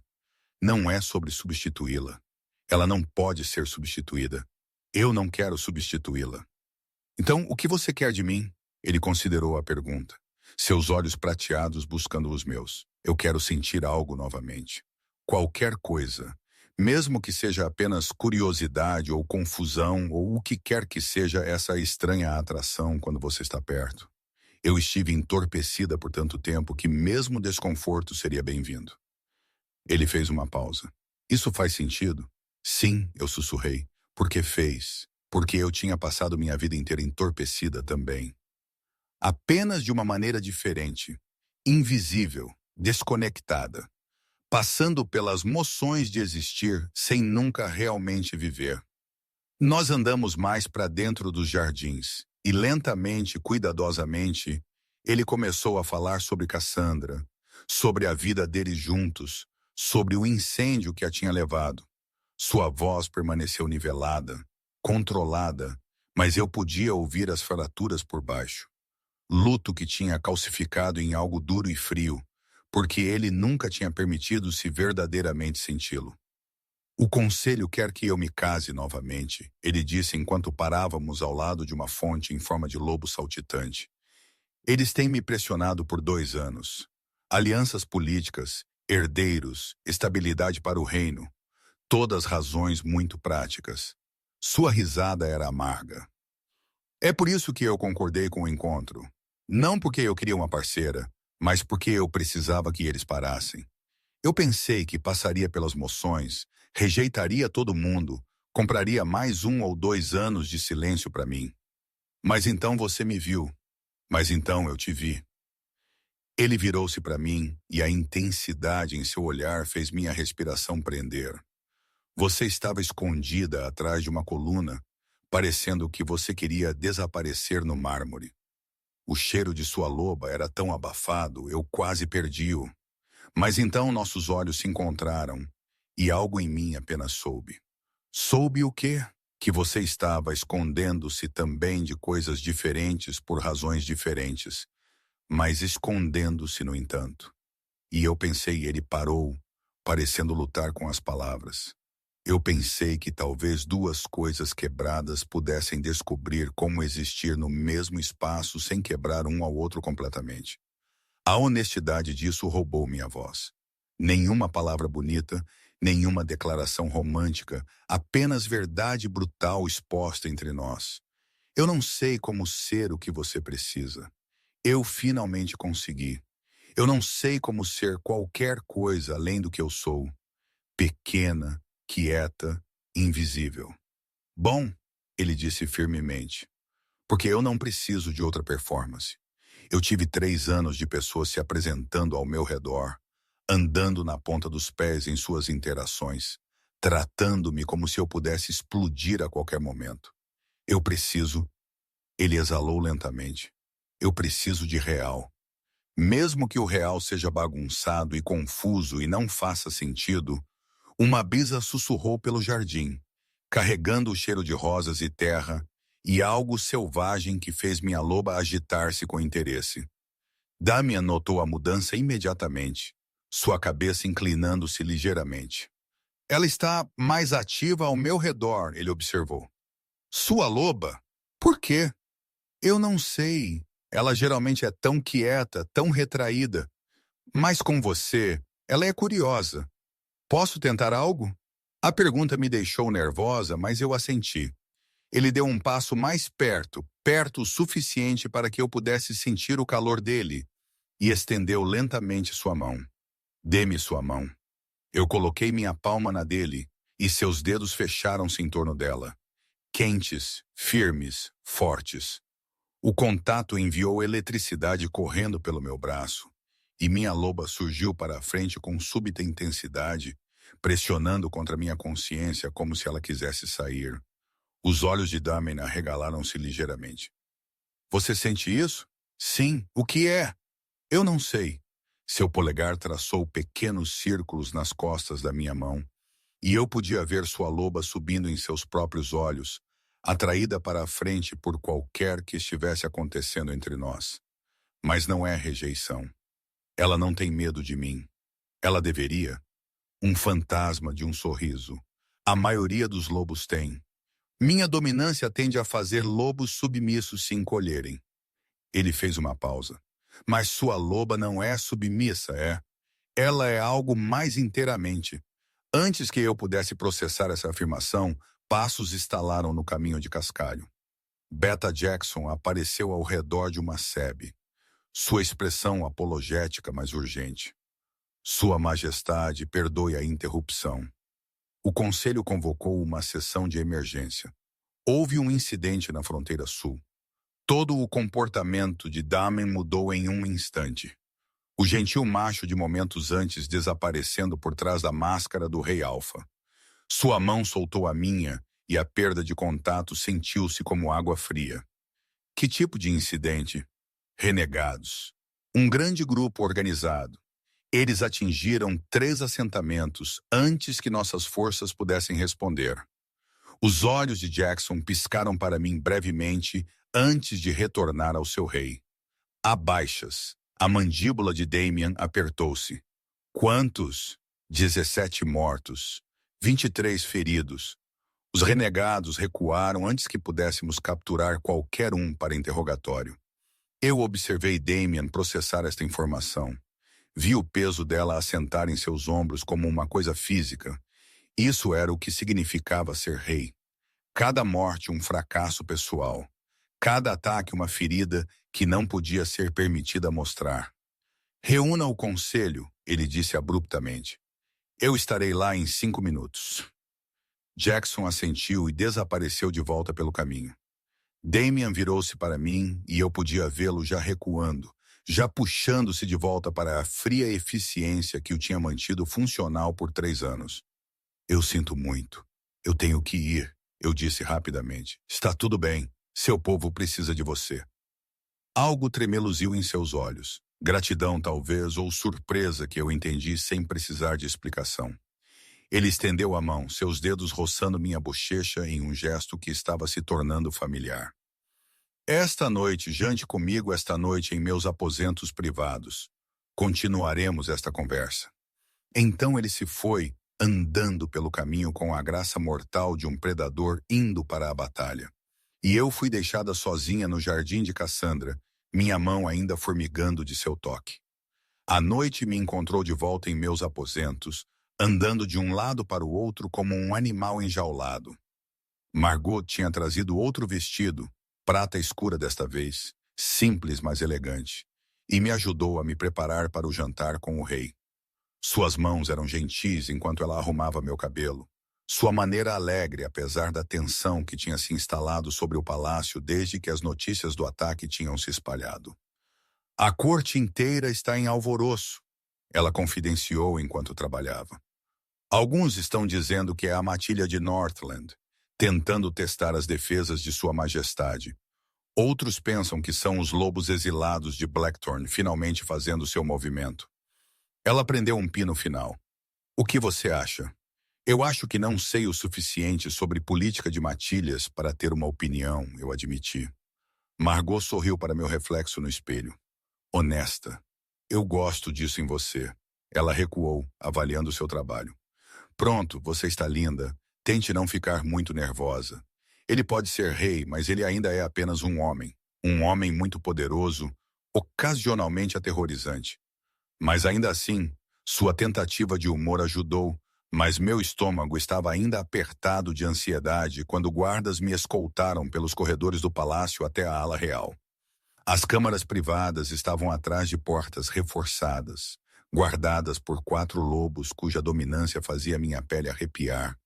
não é sobre substituí-la. Ela não pode ser substituída. Eu não quero substituí-la. Então, o que você quer de mim? Ele considerou a pergunta. Seus olhos prateados buscando os meus. Eu quero sentir algo novamente. Qualquer coisa. Mesmo que seja apenas curiosidade ou confusão ou o que quer que seja essa estranha atração quando você está perto. Eu estive entorpecida por tanto tempo que mesmo desconforto seria bem-vindo. Ele fez uma pausa. Isso faz sentido? Sim, eu sussurrei. Porque fez. Porque eu tinha passado minha vida inteira entorpecida também. Apenas de uma maneira diferente. Invisível, desconectada. Passando pelas moções de existir sem nunca realmente viver. Nós andamos mais para dentro dos jardins. E lentamente, cuidadosamente, ele começou a falar sobre Cassandra, sobre a vida deles juntos, sobre o incêndio que a tinha levado. Sua voz permaneceu nivelada, controlada, mas eu podia ouvir as fraturas por baixo. Luto que tinha calcificado em algo duro e frio, porque ele nunca tinha permitido-se verdadeiramente senti-lo. O conselho quer que eu me case novamente, ele disse enquanto parávamos ao lado de uma fonte em forma de lobo saltitante. Eles têm me pressionado por 2 anos. Alianças políticas, herdeiros, estabilidade para o reino. Todas razões muito práticas. Sua risada era amarga. É por isso que eu concordei com o encontro. Não porque eu queria uma parceira, mas porque eu precisava que eles parassem. Eu pensei que passaria pelas moções, rejeitaria todo mundo, compraria mais 1 ou 2 anos de silêncio para mim. Mas então você me viu. Mas então eu te vi. Ele virou-se para mim e a intensidade em seu olhar fez minha respiração prender. Você estava escondida atrás de uma coluna, parecendo que você queria desaparecer no mármore. O cheiro de sua loba era tão abafado, eu quase perdi-o. Mas então nossos olhos se encontraram, e algo em mim apenas soube. Soube o quê? Que você estava escondendo-se também de coisas diferentes por razões diferentes, mas escondendo-se no entanto. E eu pensei, ele parou, parecendo lutar com as palavras. Eu pensei que talvez 2 coisas quebradas pudessem descobrir como existir no mesmo espaço sem quebrar um ao outro completamente. A honestidade disso roubou minha voz. Nenhuma palavra bonita, nenhuma declaração romântica, apenas verdade brutal exposta entre nós. Eu não sei como ser o que você precisa. Eu finalmente consegui. Eu não sei como ser qualquer coisa além do que eu sou. Pequena, quieta, invisível. Bom, ele disse firmemente, porque eu não preciso de outra performance. Eu tive 3 anos de pessoas se apresentando ao meu redor, andando na ponta dos pés em suas interações, tratando-me como se eu pudesse explodir a qualquer momento. Eu preciso, ele exalou lentamente, eu preciso de real. Mesmo que o real seja bagunçado e confuso e não faça sentido, uma brisa sussurrou pelo jardim, carregando o cheiro de rosas e terra, e algo selvagem que fez minha loba agitar-se com interesse. Damian notou a mudança imediatamente, sua cabeça inclinando-se ligeiramente. Ela está mais ativa ao meu redor, ele observou. Sua loba? Por quê? Eu não sei. Ela geralmente é tão quieta, tão retraída. Mas com você, ela é curiosa. Posso tentar algo? A pergunta me deixou nervosa, mas eu assenti. Ele deu um passo mais perto, perto o suficiente para que eu pudesse sentir o calor dele, e estendeu lentamente sua mão. Dê-me sua mão. Eu coloquei minha palma na dele, e seus dedos fecharam-se em torno dela. Quentes, firmes, fortes. O contato enviou eletricidade correndo pelo meu braço, e minha loba surgiu para a frente com súbita intensidade, pressionando contra minha consciência como se ela quisesse sair. Os olhos de Damen arregalaram-se ligeiramente. Você sente isso? Sim. O que é? Eu não sei. Seu polegar traçou pequenos círculos nas costas da minha mão, e eu podia ver sua loba subindo em seus próprios olhos, atraída para a frente por qualquer que estivesse acontecendo entre nós. Mas não é rejeição. Ela não tem medo de mim. Ela deveria. Um fantasma de um sorriso. A maioria dos lobos tem. Minha dominância tende a fazer lobos submissos se encolherem. Ele fez uma pausa. Mas sua loba não é submissa, é? Ela é algo mais inteiramente. Antes que eu pudesse processar essa afirmação, passos estalaram no caminho de cascalho. Beta Jackson apareceu ao redor de uma sebe. Sua expressão apologética, mas urgente. Sua Majestade, perdoe a interrupção. O Conselho convocou uma sessão de emergência. Houve um incidente na fronteira sul. Todo o comportamento de Damen mudou em um instante. O gentil macho de momentos antes desaparecendo por trás da máscara do Rei Alfa. Sua mão soltou a minha e a perda de contato sentiu-se como água fria. Que tipo de incidente? Renegados. Um grande grupo organizado. Eles atingiram 3 assentamentos antes que nossas forças pudessem responder. Os olhos de Jackson piscaram para mim brevemente antes de retornar ao seu rei. A baixas, a mandíbula de Damian apertou-se. Quantos? 17 mortos. 23 feridos. Os renegados recuaram antes que pudéssemos capturar qualquer um para interrogatório. Eu observei Damian processar esta informação. Vi o peso dela assentar em seus ombros como uma coisa física. Isso era o que significava ser rei. Cada morte um fracasso pessoal. Cada ataque uma ferida que não podia ser permitida mostrar. Reúna o conselho, ele disse abruptamente. Eu estarei lá em 5 minutos. Jackson assentiu e desapareceu de volta pelo caminho. Damian virou-se para mim e eu podia vê-lo já recuando, já puxando-se de volta para a fria eficiência que o tinha mantido funcional por 3 anos. Eu sinto muito. Eu tenho que ir, eu disse rapidamente. Está tudo bem. Seu povo precisa de você. Algo tremeluziu em seus olhos. Gratidão, talvez, ou surpresa que eu entendi sem precisar de explicação. Ele estendeu a mão, seus dedos roçando minha bochecha em um gesto que estava se tornando familiar. Esta noite, jante comigo esta noite em meus aposentos privados. Continuaremos esta conversa. Então ele se foi, andando pelo caminho com a graça mortal de um predador indo para a batalha. E eu fui deixada sozinha no jardim de Cassandra, minha mão ainda formigando de seu toque. A noite me encontrou de volta em meus aposentos, andando de um lado para o outro como um animal enjaulado. Margot tinha trazido outro vestido, prata escura desta vez, simples mas elegante, e me ajudou a me preparar para o jantar com o rei. Suas mãos eram gentis enquanto ela arrumava meu cabelo. Sua maneira alegre, apesar da tensão que tinha se instalado sobre o palácio desde que as notícias do ataque tinham se espalhado. A corte inteira está em alvoroço, ela confidenciou enquanto trabalhava. Alguns estão dizendo que é a matilha de Northland, tentando testar as defesas de Sua Majestade. Outros pensam que são os lobos exilados de Blackthorn finalmente fazendo seu movimento. Ela prendeu um pino final. O que você acha? Eu acho que não sei o suficiente sobre política de matilhas para ter uma opinião, eu admiti. Margot sorriu para meu reflexo no espelho. Honesta. Eu gosto disso em você. Ela recuou, avaliando seu trabalho. Pronto, você está linda. Tente não ficar muito nervosa. Ele pode ser rei, mas ele ainda é apenas um homem. Um homem muito poderoso, ocasionalmente aterrorizante. Mas ainda assim, sua tentativa de humor ajudou, mas meu estômago estava ainda apertado de ansiedade quando guardas me escoltaram pelos corredores do palácio até a ala real. As câmaras privadas estavam atrás de portas reforçadas, guardadas por 4 lobos cuja dominância fazia minha pele arrepiar.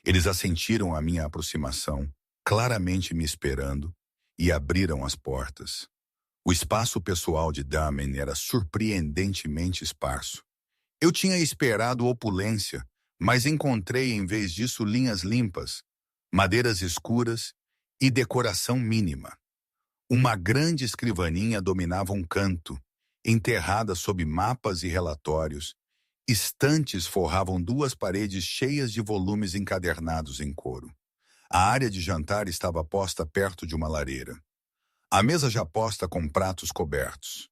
Eles assentiram à minha aproximação, claramente me esperando, e abriram as portas. O espaço pessoal de Damen era surpreendentemente esparso. Eu tinha esperado opulência, mas encontrei em vez disso linhas limpas, madeiras escuras e decoração mínima. Uma grande escrivaninha dominava um canto, enterrada sob mapas e relatórios. Estantes forravam duas paredes cheias de volumes encadernados em couro. A área de jantar estava posta perto de uma lareira. A mesa já posta com pratos cobertos.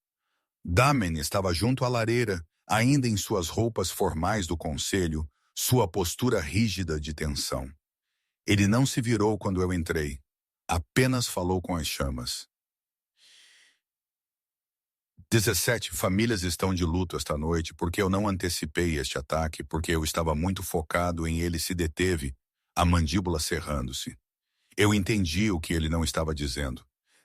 Damen estava junto à lareira, ainda em suas roupas formais do conselho, sua postura rígida de tensão. Ele não se virou quando eu entrei, apenas falou com as chamas. 17 famílias estão de luto esta noite porque eu não antecipei este ataque, porque eu estava muito focado em ele se deteve, a mandíbula cerrando-se. Eu entendi o que ele não estava dizendo.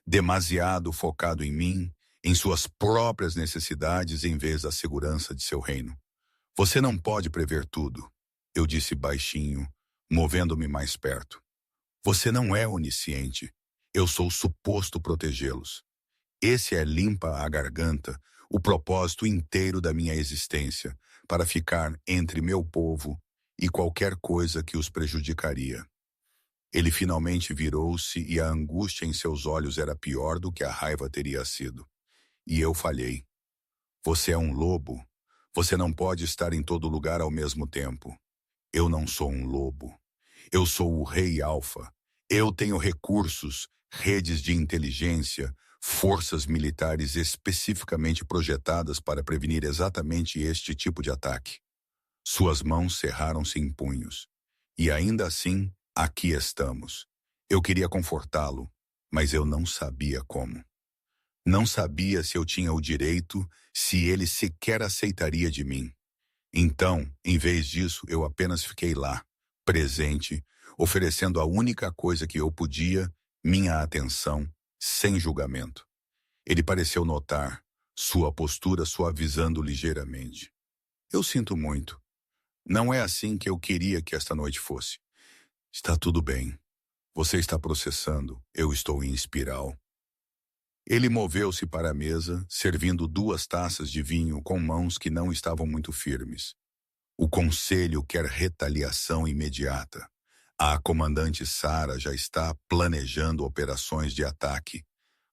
Demasiado focado em mim, em suas próprias necessidades em vez da segurança de seu reino. Você não pode prever tudo, eu disse baixinho, movendo-me mais perto. Você não é onisciente. Eu sou suposto protegê-los. Esse é limpa a garganta, o propósito inteiro da minha existência, para ficar entre meu povo e qualquer coisa que os prejudicaria. Ele finalmente virou-se e a angústia em seus olhos era pior do que a raiva teria sido. E eu falhei. Você é um lobo. Você não pode estar em todo lugar ao mesmo tempo. Eu não sou um lobo. Eu sou o rei Alfa. Eu tenho recursos, redes de inteligência, forças militares especificamente projetadas para prevenir exatamente este tipo de ataque. Suas mãos cerraram-se em punhos. E ainda assim, aqui estamos. Eu queria confortá-lo, mas eu não sabia como. Não sabia se eu tinha o direito, se ele sequer aceitaria de mim. Então, em vez disso, eu apenas fiquei lá, presente, oferecendo a única coisa que eu podia, minha atenção, sem julgamento. Ele pareceu notar, sua postura suavizando ligeiramente. Eu sinto muito. Não é assim que eu queria que esta noite fosse. Está tudo bem. Você está processando, eu estou em espiral. Ele moveu-se para a mesa, servindo 2 taças de vinho com mãos que não estavam muito firmes. O conselho quer retaliação imediata. A comandante Sara já está planejando operações de ataque,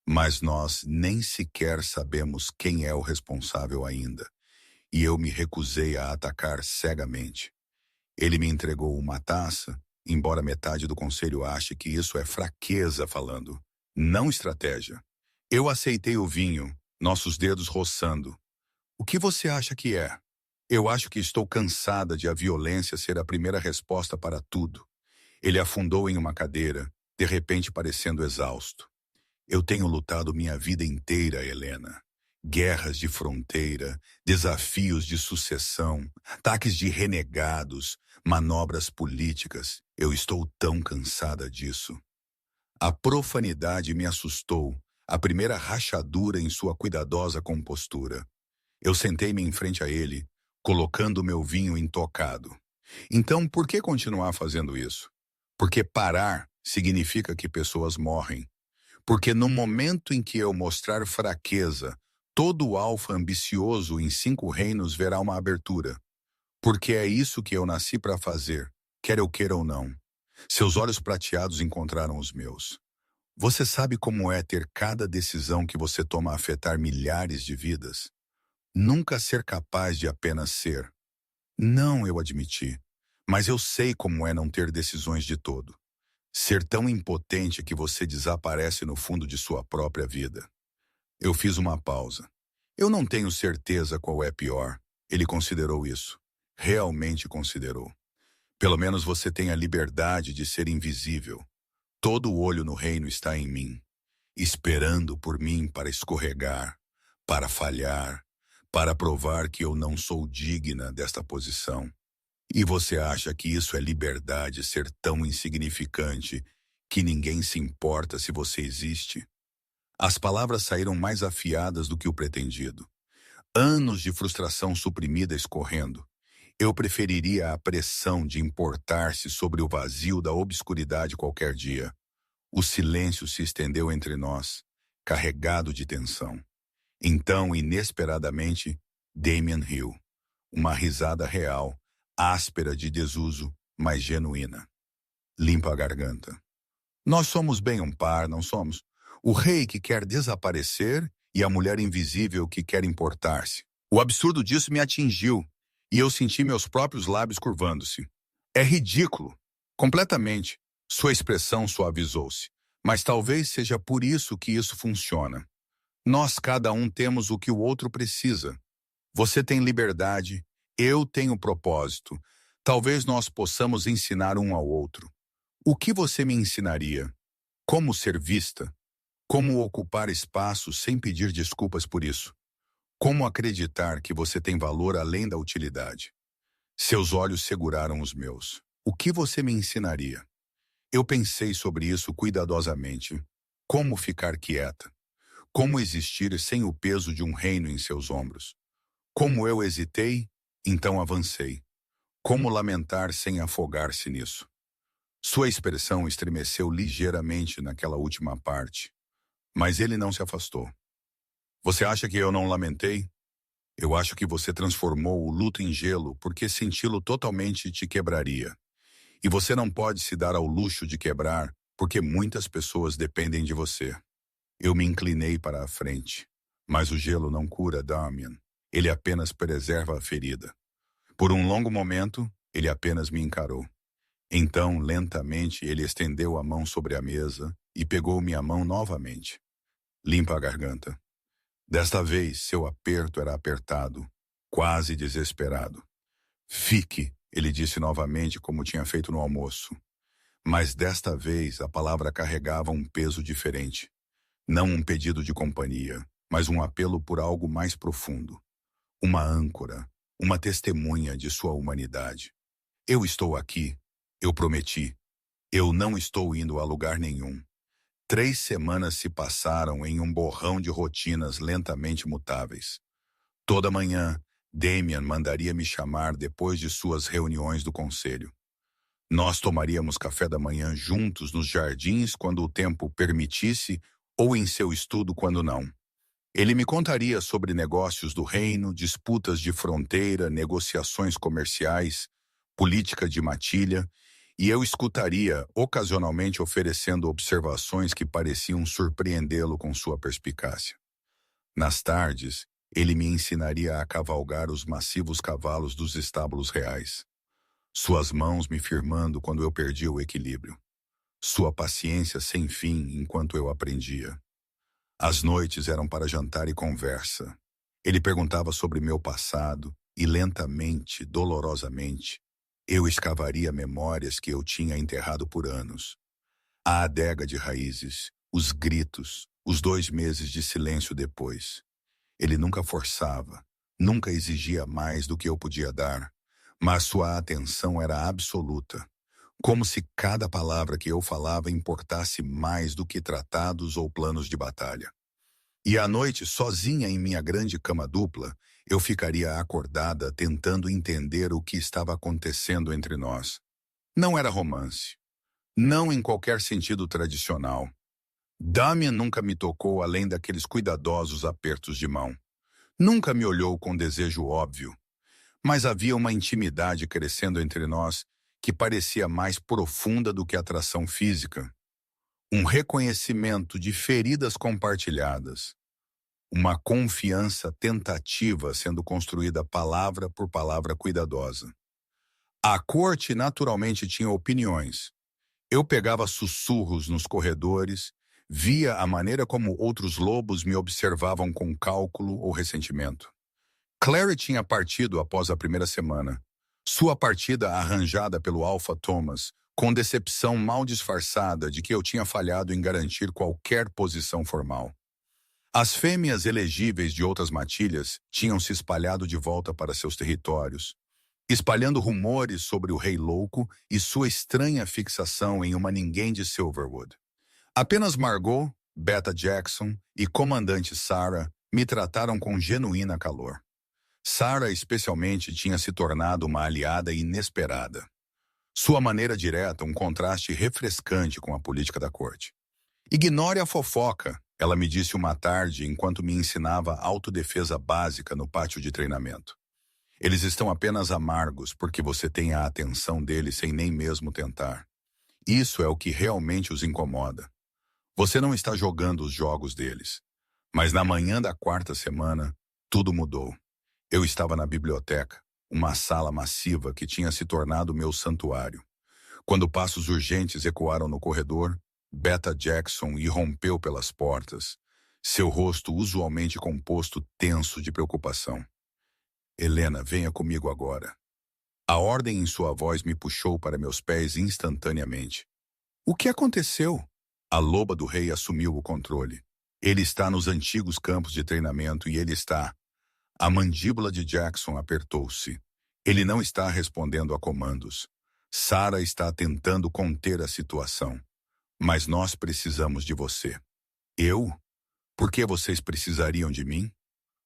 mas nós nem sequer sabemos quem é o responsável ainda, e eu me recusei a atacar cegamente. Ele me entregou uma taça, embora metade do conselho ache que isso é fraqueza falando, não estratégia. Eu aceitei o vinho, nossos dedos roçando. O que você acha que é? Eu acho que estou cansada de a violência ser a primeira resposta para tudo. Ele afundou em uma cadeira, de repente parecendo exausto. Eu tenho lutado minha vida inteira, Helena. Guerras de fronteira, desafios de sucessão, ataques de renegados, manobras políticas. Eu estou tão cansada disso. A profanidade me assustou, a primeira rachadura em sua cuidadosa compostura. Eu sentei-me em frente a ele, colocando meu vinho intocado. Então, por que continuar fazendo isso? Porque parar significa que pessoas morrem. Porque no momento em que eu mostrar fraqueza, todo alfa ambicioso em 5 reinos verá uma abertura. Porque é isso que eu nasci para fazer, quer eu queira ou não. Seus olhos prateados encontraram os meus. Você sabe como é ter cada decisão que você toma afetar milhares de vidas? Nunca ser capaz de apenas ser. Não, eu admiti. Mas eu sei como é não ter decisões de todo. Ser tão impotente que você desaparece no fundo de sua própria vida. Eu fiz uma pausa. Eu não tenho certeza qual é pior. Ele considerou isso. Realmente considerou. Pelo menos você tem a liberdade de ser invisível. Todo o olho no reino está em mim, esperando por mim para escorregar, para falhar, para provar que eu não sou digna desta posição. E você acha que isso é liberdade ser tão insignificante que ninguém se importa se você existe? As palavras saíram mais afiadas do que o pretendido. Anos de frustração suprimida escorrendo. Eu preferiria a pressão de importar-se sobre o vazio da obscuridade qualquer dia. O silêncio se estendeu entre nós. carregado de tensão. Então, inesperadamente, Damien riu. Uma risada real, áspera de desuso, mas genuína. Limpa a garganta. Nós somos bem um par, não somos? O rei que quer desaparecer e a mulher invisível que quer importar-se. O absurdo disso me atingiu, e eu senti meus próprios lábios curvando-se. É ridículo. Completamente. Sua expressão suavizou-se. Mas talvez seja por isso que isso funciona. Nós cada um temos o que o outro precisa. Você tem liberdade, eu tenho propósito. Talvez nós possamos ensinar um ao outro. O que você me ensinaria? Como ser vista? Como ocupar espaço sem pedir desculpas por isso? Como acreditar que você tem valor além da utilidade? Seus olhos seguraram os meus. O que você me ensinaria? Eu pensei sobre isso cuidadosamente. Como ficar quieta? Como existir sem o peso de um reino em seus ombros? Como eu hesitei, então avancei. Como lamentar sem afogar-se nisso? Sua expressão estremeceu ligeiramente naquela última parte, mas ele não se afastou. Você acha que eu não lamentei? Eu acho que você transformou o luto em gelo porque senti-lo totalmente te quebraria. E você não pode se dar ao luxo de quebrar porque muitas pessoas dependem de você. Eu me inclinei para a frente. Mas o gelo não cura, Damien. Ele apenas preserva a ferida. Por um longo momento, ele apenas me encarou. Então, lentamente, ele estendeu a mão sobre a mesa e pegou minha mão novamente. Limpa a garganta. Desta vez, seu aperto era apertado, quase desesperado. Fique, ele disse novamente como tinha feito no almoço. Mas desta vez, a palavra carregava um peso diferente. Não um pedido de companhia, mas um apelo por algo mais profundo. Uma âncora, uma testemunha de sua humanidade. Eu estou aqui, eu prometi. Eu não estou indo a lugar nenhum. 3 semanas se passaram em um borrão de rotinas lentamente mutáveis. Toda manhã, Damien mandaria me chamar depois de suas reuniões do conselho. Nós tomaríamos café da manhã juntos nos jardins quando o tempo permitisse ou em seu estudo quando não. Ele me contaria sobre negócios do reino, disputas de fronteira, negociações comerciais, política de matilha, e eu escutaria, ocasionalmente oferecendo observações que pareciam surpreendê-lo com sua perspicácia. Nas tardes, ele me ensinaria a cavalgar os massivos cavalos dos estábulos reais. Suas mãos me firmando quando eu perdia o equilíbrio. Sua paciência sem fim enquanto eu aprendia. As noites eram para jantar e conversa. Ele perguntava sobre meu passado e lentamente, dolorosamente, eu escavaria memórias que eu tinha enterrado por anos. A adega de raízes, os gritos, os 2 meses de silêncio depois. Ele nunca forçava, nunca exigia mais do que eu podia dar, mas sua atenção era absoluta, como se cada palavra que eu falava importasse mais do que tratados ou planos de batalha. E à noite, sozinha em minha grande cama dupla, eu ficaria acordada tentando entender o que estava acontecendo entre nós. Não era romance. Não em qualquer sentido tradicional. Damien nunca me tocou além daqueles cuidadosos apertos de mão. Nunca me olhou com desejo óbvio. Mas havia uma intimidade crescendo entre nós que parecia mais profunda do que atração física. Um reconhecimento de feridas compartilhadas. Uma confiança tentativa sendo construída palavra por palavra cuidadosa. A corte naturalmente tinha opiniões. Eu pegava sussurros nos corredores, via a maneira como outros lobos me observavam com cálculo ou ressentimento. Clary tinha partido após a primeira semana. Sua partida arranjada pelo Alpha Thomas, com decepção mal disfarçada de que eu tinha falhado em garantir qualquer posição formal. As fêmeas elegíveis de outras matilhas tinham se espalhado de volta para seus territórios, espalhando rumores sobre o Rei Louco e sua estranha fixação em uma ninguém de Silverwood. Apenas Margot, Beta Jackson e Comandante Sarah me trataram com genuína calor. Sarah, especialmente, tinha se tornado uma aliada inesperada. Sua maneira direta, um contraste refrescante com a política da corte. Ignore a fofoca, Ela me disse uma tarde enquanto me ensinava autodefesa básica no pátio de treinamento. Eles estão apenas amargos porque você tem a atenção deles sem nem mesmo tentar. Isso é o que realmente os incomoda. Você não está jogando os jogos deles. Mas na manhã da quarta semana, tudo mudou. Eu estava na biblioteca, uma sala massiva que tinha se tornado meu santuário. Quando passos urgentes ecoaram no corredor, Beta Jackson irrompeu pelas portas, seu rosto usualmente composto tenso de preocupação. Helena, venha comigo agora. A ordem em sua voz me puxou para meus pés instantaneamente. O que aconteceu? A loba do rei assumiu o controle. Ele está nos antigos campos de treinamento e ele está... A mandíbula de Jackson apertou-se. Ele não está respondendo a comandos. Sarah está tentando conter a situação. Mas nós precisamos de você. Eu? Por que vocês precisariam de mim?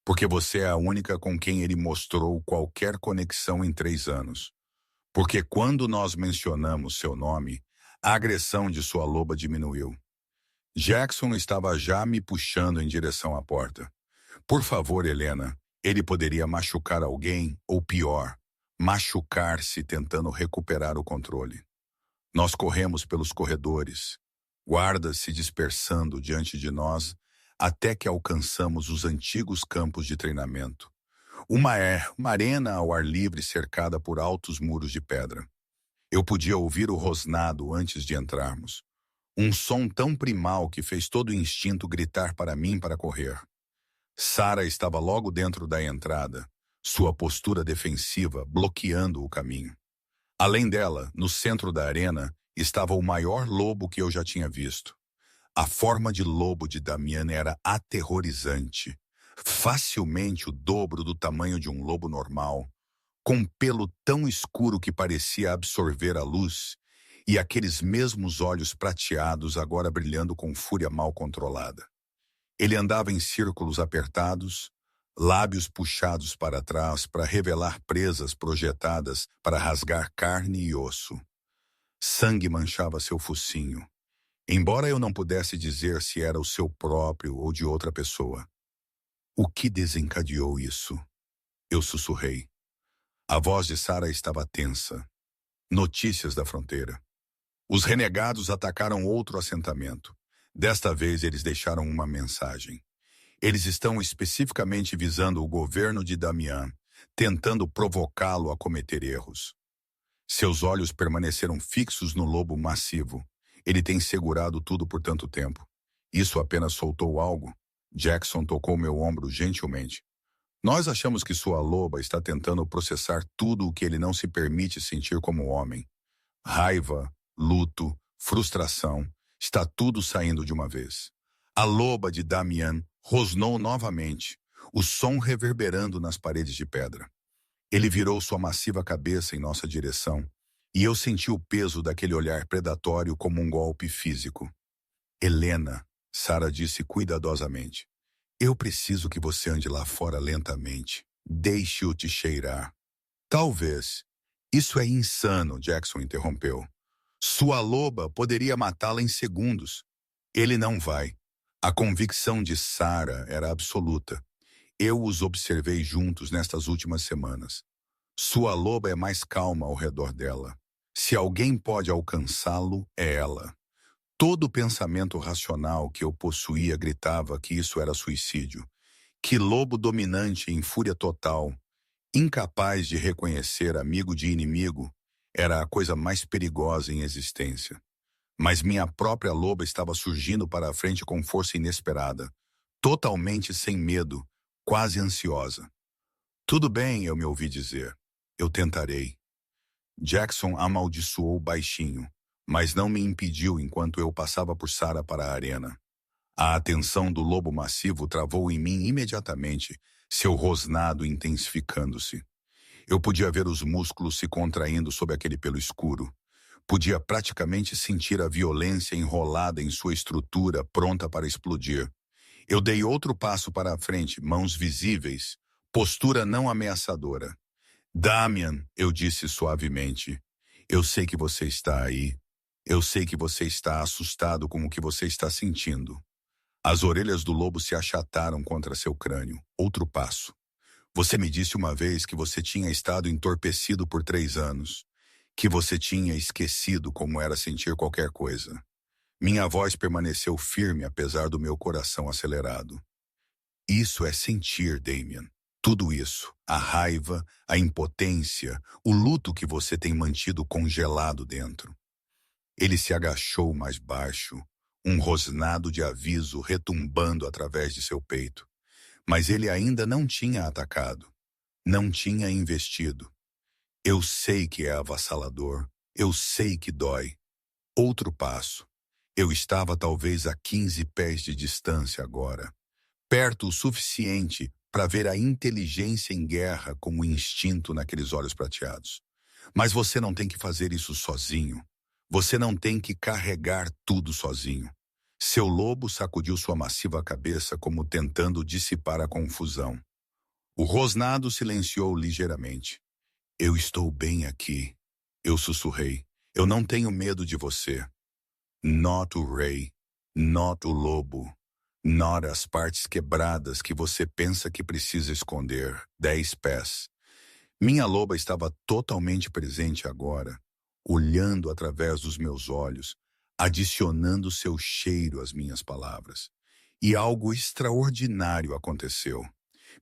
Porque você é a única com quem ele mostrou qualquer conexão em 3 anos. Porque quando nós mencionamos seu nome, a agressão de sua loba diminuiu. Jackson estava já me puxando em direção à porta. Por favor, Helena, ele poderia machucar alguém, ou pior, machucar-se tentando recuperar o controle. Nós corremos pelos corredores, guardas se dispersando diante de nós, até que alcançamos os antigos campos de treinamento. Uma arena ao ar livre cercada por altos muros de pedra. Eu podia ouvir o rosnado antes de entrarmos. Um som tão primal que fez todo o instinto gritar para mim para correr. Sarah estava logo dentro da entrada, sua postura defensiva bloqueando o caminho. Além dela, no centro da arena, estava o maior lobo que eu já tinha visto. A forma de lobo de Damian era aterrorizante, facilmente o dobro do tamanho de um lobo normal, com pelo tão escuro que parecia absorver a luz, e aqueles mesmos olhos prateados agora brilhando com fúria mal controlada. Ele andava em círculos apertados, lábios puxados para trás para revelar presas projetadas para rasgar carne e osso. Sangue manchava seu focinho, embora eu não pudesse dizer se era o seu próprio ou de outra pessoa. O que desencadeou isso? Eu sussurrei. A voz de Sarah estava tensa. Notícias da fronteira. Os renegados atacaram outro assentamento. Desta vez eles deixaram uma mensagem. Eles estão especificamente visando o governo de Damian, tentando provocá-lo a cometer erros. Seus olhos permaneceram fixos no lobo massivo. Ele tem segurado tudo por tanto tempo. Isso apenas soltou algo. Jackson tocou meu ombro gentilmente. Nós achamos que sua loba está tentando processar tudo o que ele não se permite sentir como homem. Raiva, luto, frustração, está tudo saindo de uma vez. A loba de Damian rosnou novamente, o som reverberando nas paredes de pedra. Ele virou sua massiva cabeça em nossa direção, e eu senti o peso daquele olhar predatório como um golpe físico. Helena, Sarah disse cuidadosamente, eu preciso que você ande lá fora lentamente. Deixe-o te cheirar. Talvez. Isso é insano, Jackson interrompeu. Sua loba poderia matá-la em segundos. Ele não vai. A convicção de Sarah era absoluta. Eu os observei juntos nestas últimas semanas. Sua loba é mais calma ao redor dela. Se alguém pode alcançá-lo, é ela. Todo pensamento racional que eu possuía gritava que isso era suicídio. Que lobo dominante em fúria total, incapaz de reconhecer amigo de inimigo, era a coisa mais perigosa em existência. Mas minha própria loba estava surgindo para a frente com força inesperada, totalmente sem medo, quase ansiosa. Tudo bem, eu me ouvi dizer. Eu tentarei. Jackson amaldiçoou baixinho, mas não me impediu enquanto eu passava por Sarah para a arena. A atenção do lobo massivo travou em mim imediatamente, seu rosnado intensificando-se. Eu podia ver os músculos se contraindo sob aquele pelo escuro. Podia praticamente sentir a violência enrolada em sua estrutura, pronta para explodir. Eu dei outro passo para a frente, mãos visíveis, postura não ameaçadora. Damian, eu disse suavemente, eu sei que você está aí. Eu sei que você está assustado com o que você está sentindo. As orelhas do lobo se achataram contra seu crânio. Outro passo. Você me disse uma vez que você tinha estado entorpecido por 3 anos, que você tinha esquecido como era sentir qualquer coisa. Minha voz permaneceu firme apesar do meu coração acelerado. Isso é sentir, Damien. Tudo isso, a raiva, a impotência, o luto que você tem mantido congelado dentro. Ele se agachou mais baixo, um rosnado de aviso retumbando através de seu peito. Mas ele ainda não tinha atacado, não tinha investido. Eu sei que é avassalador, eu sei que dói. Outro passo. Eu estava talvez a 15 pés de distância agora, perto o suficiente para ver a inteligência em guerra como instinto naqueles olhos prateados. Mas você não tem que fazer isso sozinho. Você não tem que carregar tudo sozinho. Seu lobo sacudiu sua massiva cabeça como tentando dissipar a confusão. O rosnado silenciou ligeiramente. Eu estou bem aqui. Eu sussurrei. Eu não tenho medo de você. Not o rei. Not o lobo. Not as partes quebradas que você pensa que precisa esconder. 10 pés. Minha loba estava totalmente presente agora, olhando através dos meus olhos, adicionando seu cheiro às minhas palavras. E algo extraordinário aconteceu.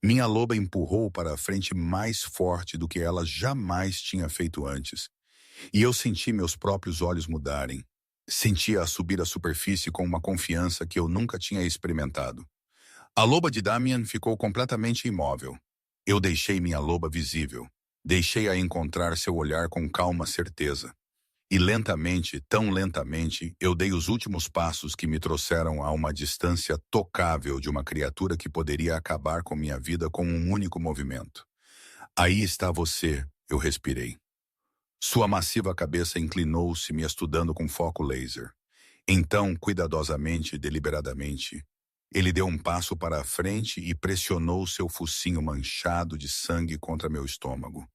Minha loba empurrou para a frente mais forte do que ela jamais tinha feito antes. E eu senti meus próprios olhos mudarem. Sentia-a subir à superfície com uma confiança que eu nunca tinha experimentado. A loba de Damien ficou completamente imóvel. Eu deixei minha loba visível. Deixei-a encontrar seu olhar com calma certeza. E lentamente, tão lentamente, eu dei os últimos passos que me trouxeram a uma distância tocável de uma criatura que poderia acabar com minha vida com um único movimento. Aí está você, eu respirei. Sua massiva cabeça inclinou-se, me estudando com foco laser. Então, cuidadosamente e deliberadamente, ele deu um passo para a frente e pressionou seu focinho manchado de sangue contra meu estômago.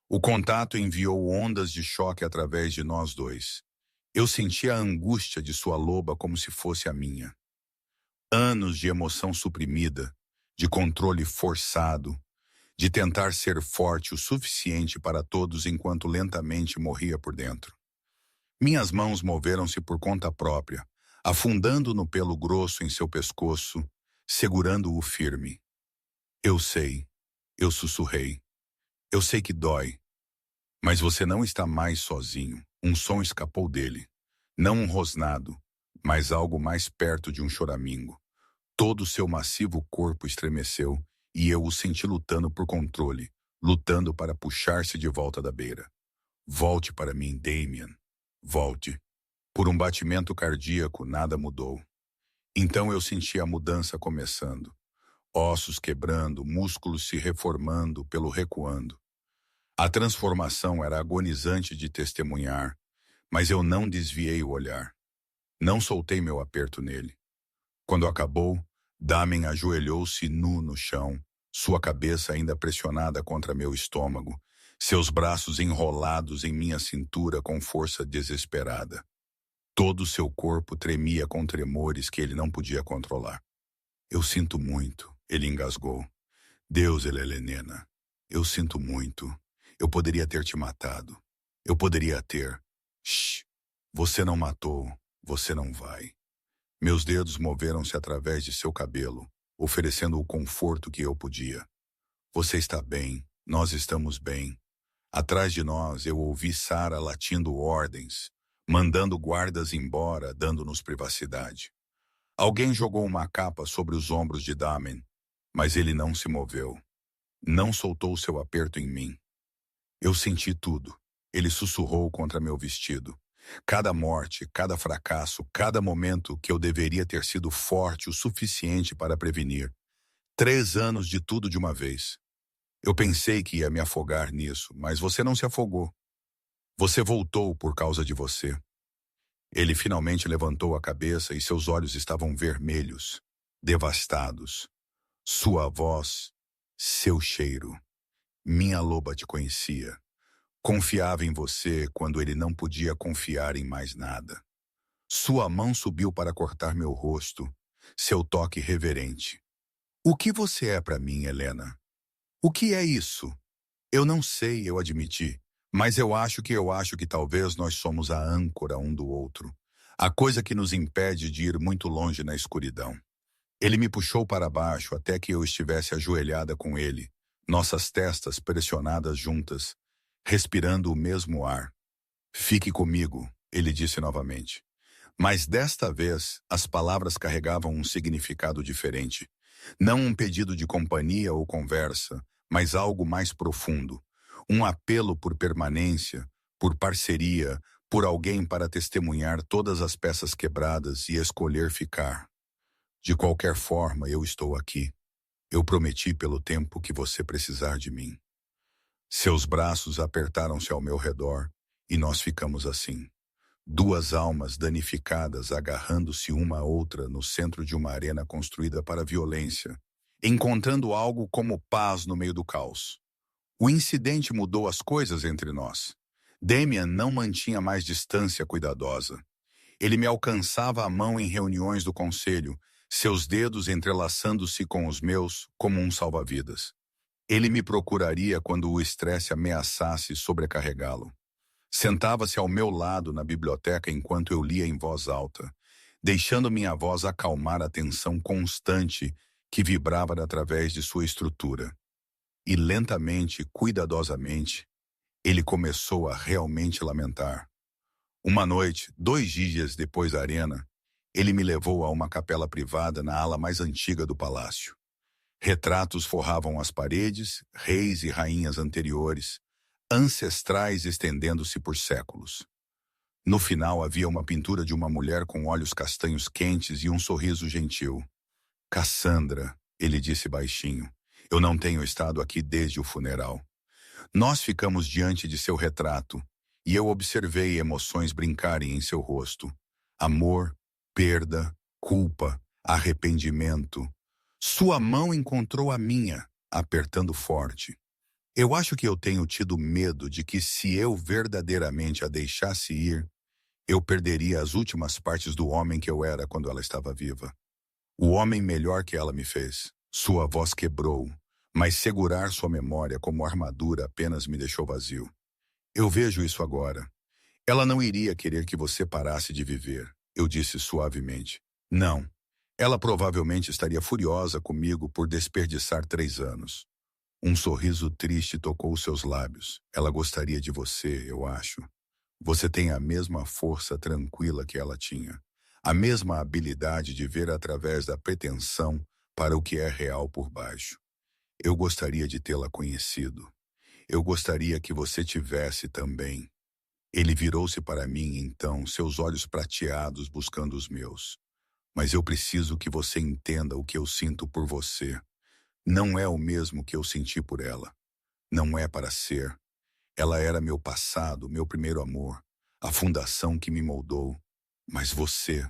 O contato enviou ondas de choque através de nós dois. Eu senti a angústia de sua loba como se fosse a minha. Anos de emoção suprimida, de controle forçado, de tentar ser forte o suficiente para todos enquanto lentamente morria por dentro. Minhas mãos moveram-se por conta própria, afundando no pelo grosso em seu pescoço, segurando-o firme. Eu sei, eu sussurrei. Eu sei que dói, mas você não está mais sozinho. Um som escapou dele. Não um rosnado, mas algo mais perto de um choramingo. Todo o seu massivo corpo estremeceu e eu o senti lutando por controle, lutando para puxar-se de volta da beira. Volte para mim, Damien. Volte. Por um batimento cardíaco, nada mudou. Então eu senti a mudança começando. Ossos quebrando, músculos se reformando pelo recuando. A transformação era agonizante de testemunhar, mas eu não desviei o olhar. Não soltei meu aperto nele. Quando acabou, Damien ajoelhou-se nu no chão, sua cabeça ainda pressionada contra meu estômago, seus braços enrolados em minha cintura com força desesperada. Todo seu corpo tremia com tremores que ele não podia controlar. Eu sinto muito, ele engasgou. Deus, Helena, eu sinto muito. Eu poderia ter te matado. Eu poderia ter. Shh, você não matou, você não vai. Meus dedos moveram-se através de seu cabelo, oferecendo o conforto que eu podia. Você está bem, nós estamos bem. Atrás de nós eu ouvi Sarah latindo ordens, mandando guardas embora, dando-nos privacidade. Alguém jogou uma capa sobre os ombros de Damien, mas ele não se moveu. Não soltou seu aperto em mim. Eu senti tudo. Ele sussurrou contra meu vestido. Cada morte, cada fracasso, cada momento que eu deveria ter sido forte o suficiente para prevenir. 3 anos de tudo de uma vez. Eu pensei que ia me afogar nisso, mas você não se afogou. Você voltou por causa de você. Ele finalmente levantou a cabeça e seus olhos estavam vermelhos, devastados. Sua voz, seu cheiro. Minha loba te conhecia. Confiava em você quando ele não podia confiar em mais nada. Sua mão subiu para cortar meu rosto, seu toque reverente. O que você é para mim, Helena? O que é isso? Eu não sei, eu admiti. Mas eu acho que talvez nós somos a âncora um do outro. A coisa que nos impede de ir muito longe na escuridão. Ele me puxou para baixo até que eu estivesse ajoelhada com ele, nossas testas pressionadas juntas, respirando o mesmo ar. Fique comigo, ele disse novamente. Mas desta vez, as palavras carregavam um significado diferente. Não um pedido de companhia ou conversa, mas algo mais profundo. Um apelo por permanência, por parceria, por alguém para testemunhar todas as peças quebradas e escolher ficar. De qualquer forma, eu estou aqui. Eu prometi pelo tempo que você precisar de mim. Seus braços apertaram-se ao meu redor e nós ficamos assim. Duas almas danificadas agarrando-se uma à outra no centro de uma arena construída para a violência, encontrando algo como paz no meio do caos. O incidente mudou as coisas entre nós. Damian não mantinha mais distância cuidadosa. Ele me alcançava a mão em reuniões do conselho, seus dedos entrelaçando-se com os meus como um salva-vidas. Ele me procuraria quando o estresse ameaçasse sobrecarregá-lo. Sentava-se ao meu lado na biblioteca enquanto eu lia em voz alta, deixando minha voz acalmar a tensão constante que vibrava através de sua estrutura. E lentamente, cuidadosamente, ele começou a realmente lamentar. Uma noite, 2 dias depois da arena, ele me levou a uma capela privada na ala mais antiga do palácio. Retratos forravam as paredes, reis e rainhas anteriores, ancestrais estendendo-se por séculos. No final havia uma pintura de uma mulher com olhos castanhos quentes e um sorriso gentil. Cassandra, ele disse baixinho, eu não tenho estado aqui desde o funeral. Nós ficamos diante de seu retrato, e eu observei emoções brincarem em seu rosto. Amor, perda, culpa, arrependimento. Sua mão encontrou a minha, apertando forte. Eu acho que eu tenho tido medo de que se eu verdadeiramente a deixasse ir, eu perderia as últimas partes do homem que eu era quando ela estava viva. O homem melhor que ela me fez. Sua voz quebrou, mas segurar sua memória como armadura apenas me deixou vazio. Eu vejo isso agora. Ela não iria querer que você parasse de viver, eu disse suavemente. Não. Ela provavelmente estaria furiosa comigo por desperdiçar 3 anos. Um sorriso triste tocou seus lábios. Ela gostaria de você, eu acho. Você tem a mesma força tranquila que ela tinha. A mesma habilidade de ver através da pretensão para o que é real por baixo. Eu gostaria de tê-la conhecido. Eu gostaria que você tivesse também. Ele virou-se para mim, então, seus olhos prateados buscando os meus. Mas eu preciso que você entenda o que eu sinto por você. Não é o mesmo que eu senti por ela. Não é para ser. Ela era meu passado, meu primeiro amor, a fundação que me moldou. Mas você...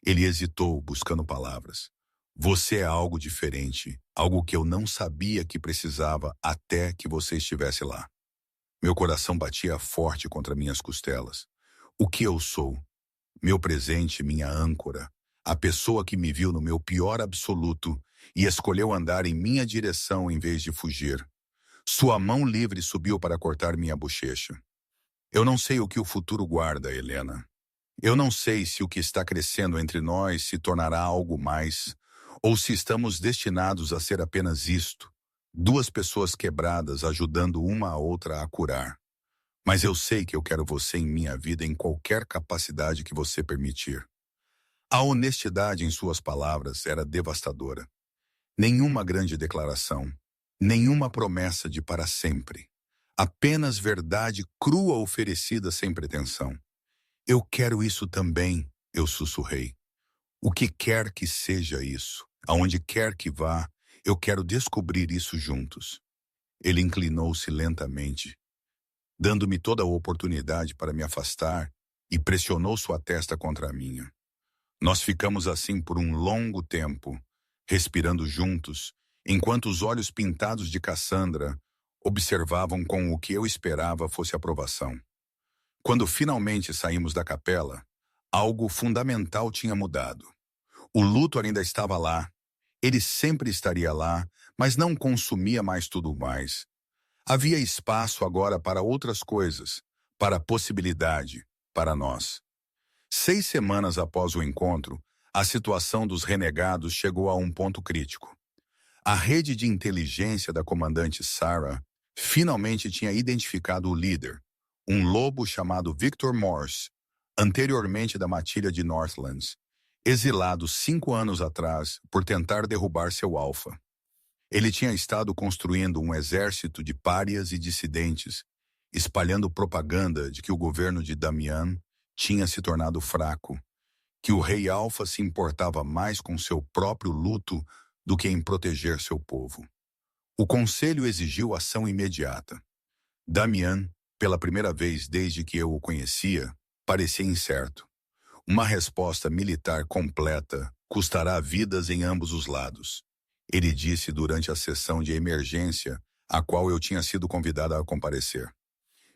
Ele hesitou, buscando palavras. Você é algo diferente, algo que eu não sabia que precisava até que você estivesse lá. Meu coração batia forte contra minhas costelas. O que eu sou? Meu presente, minha âncora. A pessoa que me viu no meu pior absoluto e escolheu andar em minha direção em vez de fugir. Sua mão livre subiu para cortar minha bochecha. Eu não sei o que o futuro guarda, Helena. Eu não sei se o que está crescendo entre nós se tornará algo mais, ou se estamos destinados a ser apenas isto, 2 pessoas quebradas ajudando uma a outra a curar. Mas eu sei que eu quero você em minha vida em qualquer capacidade que você permitir. A honestidade em suas palavras era devastadora. Nenhuma grande declaração, nenhuma promessa de para sempre. Apenas verdade crua oferecida sem pretensão. Eu quero isso também, eu sussurrei. O que quer que seja isso, aonde quer que vá, eu quero descobrir isso juntos. Ele inclinou-se lentamente, dando-me toda a oportunidade para me afastar e pressionou sua testa contra a minha. Nós ficamos assim por um longo tempo, respirando juntos, enquanto os olhos pintados de Cassandra observavam com o que eu esperava fosse aprovação. Quando finalmente saímos da capela, algo fundamental tinha mudado. O luto ainda estava lá. Ele sempre estaria lá, mas não consumia mais tudo mais. Havia espaço agora para outras coisas, para a possibilidade, para nós. 6 semanas após o encontro, a situação dos renegados chegou a um ponto crítico. A rede de inteligência da comandante Sarah finalmente tinha identificado o líder, um lobo chamado Victor Morse, anteriormente da matilha de Northlands, exilado 5 anos atrás por tentar derrubar seu alfa. Ele tinha estado construindo um exército de párias e dissidentes, espalhando propaganda de que o governo de Damian tinha se tornado fraco, que o rei Alfa se importava mais com seu próprio luto do que em proteger seu povo. O conselho exigiu ação imediata. Damian, pela primeira vez desde que eu o conhecia, parecia incerto. Uma resposta militar completa custará vidas em ambos os lados. Ele disse durante a sessão de emergência a qual eu tinha sido convidada a comparecer.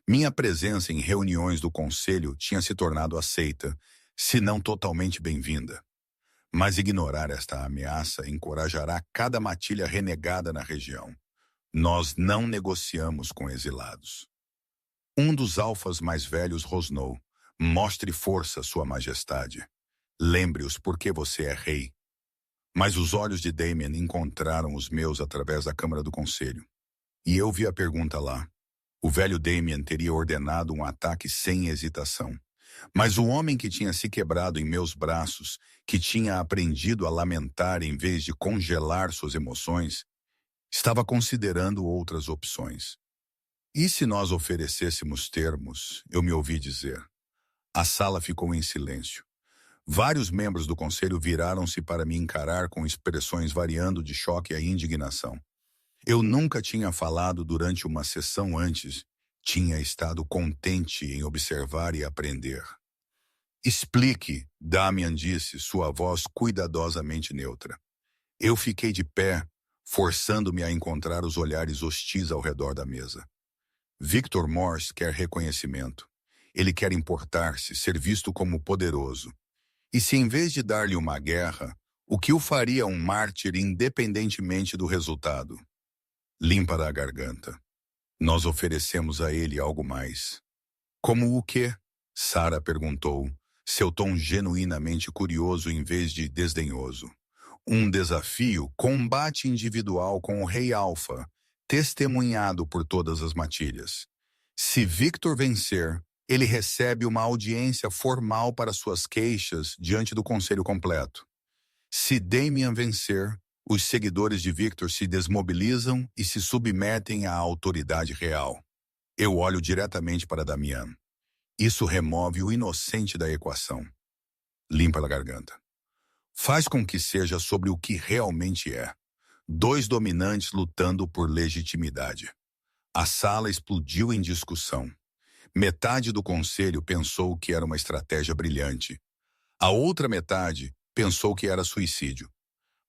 Minha presença em reuniões do conselho tinha se tornado aceita, se não totalmente bem-vinda. Mas ignorar esta ameaça encorajará cada matilha renegada na região. Nós não negociamos com exilados. Um dos alfas mais velhos rosnou. Mostre força, Sua Majestade. Lembre-os porque você é rei. Mas os olhos de Damien encontraram os meus através da Câmara do Conselho. E eu vi a pergunta lá. O velho Damien teria ordenado um ataque sem hesitação. Mas o homem que tinha se quebrado em meus braços, que tinha aprendido a lamentar em vez de congelar suas emoções, estava considerando outras opções. E se nós oferecêssemos termos, eu me ouvi dizer. A sala ficou em silêncio. Vários membros do conselho viraram-se para me encarar com expressões variando de choque a indignação. Eu nunca tinha falado durante uma sessão antes. Tinha estado contente em observar e aprender. Explique, Damian disse, sua voz cuidadosamente neutra. Eu fiquei de pé, forçando-me a encontrar os olhares hostis ao redor da mesa. Victor Morse quer reconhecimento. Ele quer importar-se, ser visto como poderoso. E se em vez de dar-lhe uma guerra, o que o faria um mártir independentemente do resultado? Limpa a garganta. Nós oferecemos a ele algo mais. Como o quê? Sarah perguntou, seu tom genuinamente curioso em vez de desdenhoso. Um desafio, combate individual com o Rei Alfa, testemunhado por todas as matilhas. Se Victor vencer, ele recebe uma audiência formal para suas queixas diante do conselho completo. Se Damian vencer, os seguidores de Victor se desmobilizam e se submetem à autoridade real. Eu olho diretamente para Damian. Isso remove o inocente da equação. Limpa a garganta. Faz com que seja sobre o que realmente é. 2 dominantes lutando por legitimidade. A sala explodiu em discussão. Metade do conselho pensou que era uma estratégia brilhante. A outra metade pensou que era suicídio.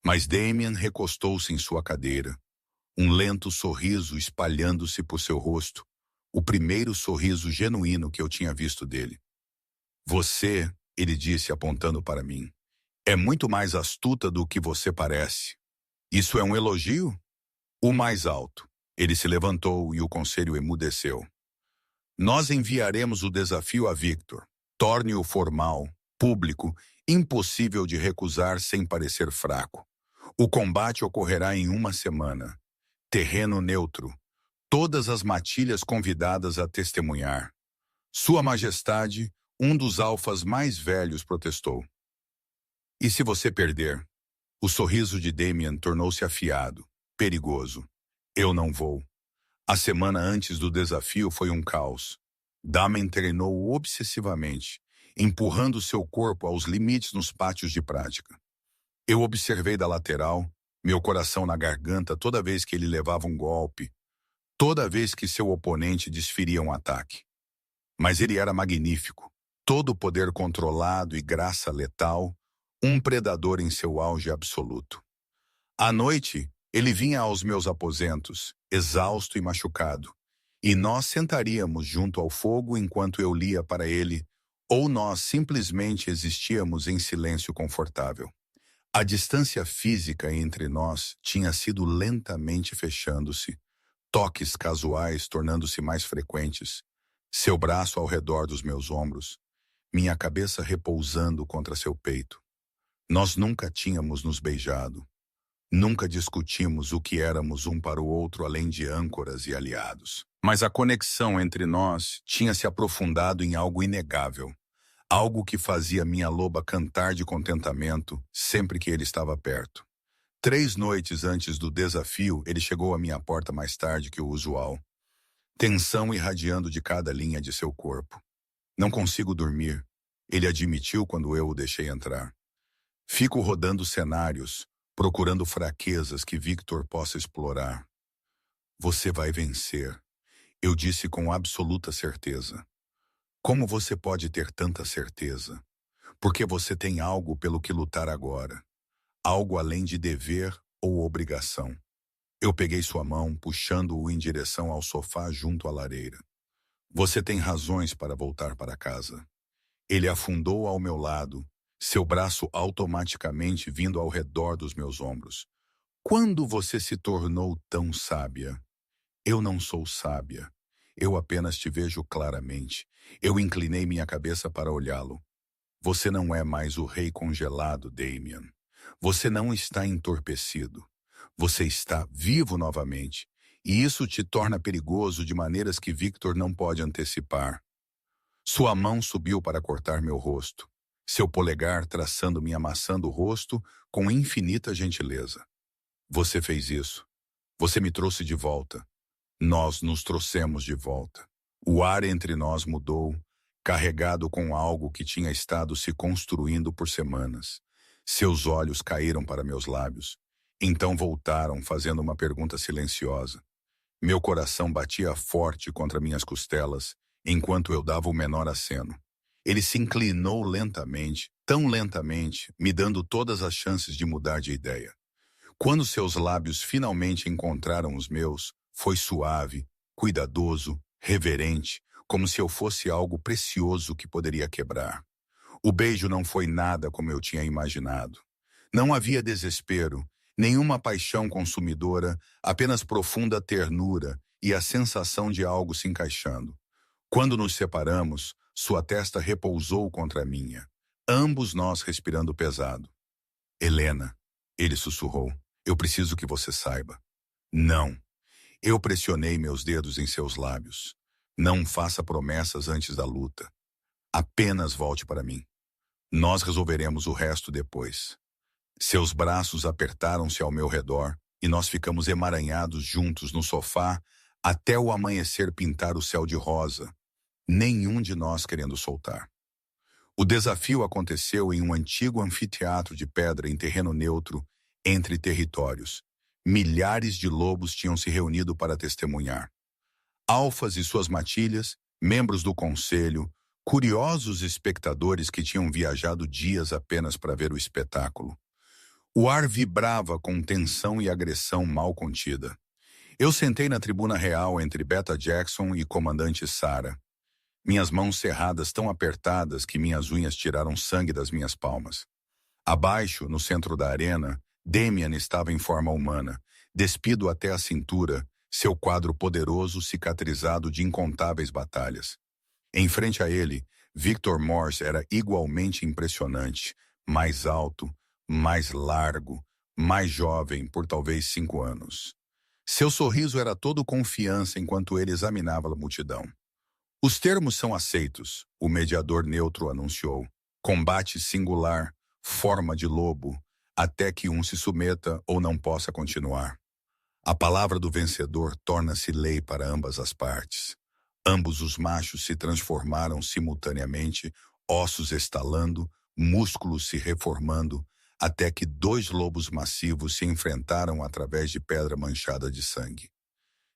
Mas Damian recostou-se em sua cadeira, um lento sorriso espalhando-se por seu rosto, o primeiro sorriso genuíno que eu tinha visto dele. Você, ele disse apontando para mim, é muito mais astuta do que você parece. Isso é um elogio? O mais alto. Ele se levantou e o conselho emudeceu. Nós enviaremos o desafio a Victor. Torne-o formal, público, impossível de recusar sem parecer fraco. O combate ocorrerá em 1 semana. Terreno neutro. Todas as matilhas convidadas a testemunhar. Sua Majestade, um dos alfas mais velhos, protestou. E se você perder? O sorriso de Damian tornou-se afiado, perigoso. Eu não vou. A semana antes do desafio foi um caos. Damian treinou obsessivamente, empurrando seu corpo aos limites nos pátios de prática. Eu observei da lateral, meu coração na garganta toda vez que ele levava um golpe, toda vez que seu oponente desferia um ataque. Mas ele era magnífico, todo poder controlado e graça letal, um predador em seu auge absoluto. À noite, ele vinha aos meus aposentos, exausto e machucado, e nós sentaríamos junto ao fogo enquanto eu lia para ele, ou nós simplesmente existíamos em silêncio confortável. A distância física entre nós tinha sido lentamente fechando-se, toques casuais tornando-se mais frequentes, seu braço ao redor dos meus ombros, minha cabeça repousando contra seu peito. Nós nunca tínhamos nos beijado. Nunca discutimos o que éramos um para o outro além de âncoras e aliados. Mas a conexão entre nós tinha se aprofundado em algo inegável. Algo que fazia minha loba cantar de contentamento sempre que ele estava perto. 3 noites antes do desafio, ele chegou à minha porta mais tarde que o usual. Tensão irradiando de cada linha de seu corpo. Não consigo dormir, ele admitiu quando eu o deixei entrar. Fico rodando cenários, procurando fraquezas que Victor possa explorar. Você vai vencer, eu disse com absoluta certeza. Como você pode ter tanta certeza? Porque você tem algo pelo que lutar agora. Algo além de dever ou obrigação. Eu peguei sua mão, puxando-o em direção ao sofá junto à lareira. Você tem razões para voltar para casa. Ele afundou ao meu lado, seu braço automaticamente vindo ao redor dos meus ombros. Quando você se tornou tão sábia? Eu não sou sábia. Eu apenas te vejo claramente. Eu inclinei minha cabeça para olhá-lo. Você não é mais o rei congelado, Damian. Você não está entorpecido. Você está vivo novamente. E isso te torna perigoso de maneiras que Victor não pode antecipar. Sua mão subiu para cortar meu rosto. Seu polegar traçando-me amassando o rosto com infinita gentileza. Você fez isso. Você me trouxe de volta. Nós nos trouxemos de volta. O ar entre nós mudou, carregado com algo que tinha estado se construindo por semanas. Seus olhos caíram para meus lábios. Então voltaram, fazendo uma pergunta silenciosa. Meu coração batia forte contra minhas costelas, enquanto eu dava o menor aceno. Ele se inclinou lentamente, tão lentamente, me dando todas as chances de mudar de ideia. Quando seus lábios finalmente encontraram os meus, foi suave, cuidadoso, reverente, como se eu fosse algo precioso que poderia quebrar. O beijo não foi nada como eu tinha imaginado. Não havia desespero, nenhuma paixão consumidora, apenas profunda ternura e a sensação de algo se encaixando. Quando nos separamos, sua testa repousou contra a minha, ambos nós respirando pesado. Helena, ele sussurrou, eu preciso que você saiba. Não. Eu pressionei meus dedos em seus lábios. Não faça promessas antes da luta. Apenas volte para mim. Nós resolveremos o resto depois. Seus braços apertaram-se ao meu redor e nós ficamos emaranhados juntos no sofá até o amanhecer pintar o céu de rosa, nenhum de nós querendo soltar. O desafio aconteceu em um antigo anfiteatro de pedra em terreno neutro, entre territórios. Milhares de lobos tinham se reunido para testemunhar. Alfas e suas matilhas, membros do conselho, curiosos espectadores que tinham viajado dias apenas para ver o espetáculo. O ar vibrava com tensão e agressão mal contida. Eu sentei na tribuna real entre Beta Jackson e comandante Sarah. Minhas mãos cerradas tão apertadas que minhas unhas tiraram sangue das minhas palmas. Abaixo, no centro da arena, Damian estava em forma humana, despido até a cintura, seu quadro poderoso cicatrizado de incontáveis batalhas. Em frente a ele, Victor Morse era igualmente impressionante, mais alto, mais largo, mais jovem por talvez 5 anos. Seu sorriso era todo confiança enquanto ele examinava a multidão. Os termos são aceitos, o mediador neutro anunciou. Combate singular, forma de lobo, até que um se submeta ou não possa continuar. A palavra do vencedor torna-se lei para ambas as partes. Ambos os machos se transformaram simultaneamente, ossos estalando, músculos se reformando, até que 2 lobos massivos se enfrentaram através de pedra manchada de sangue.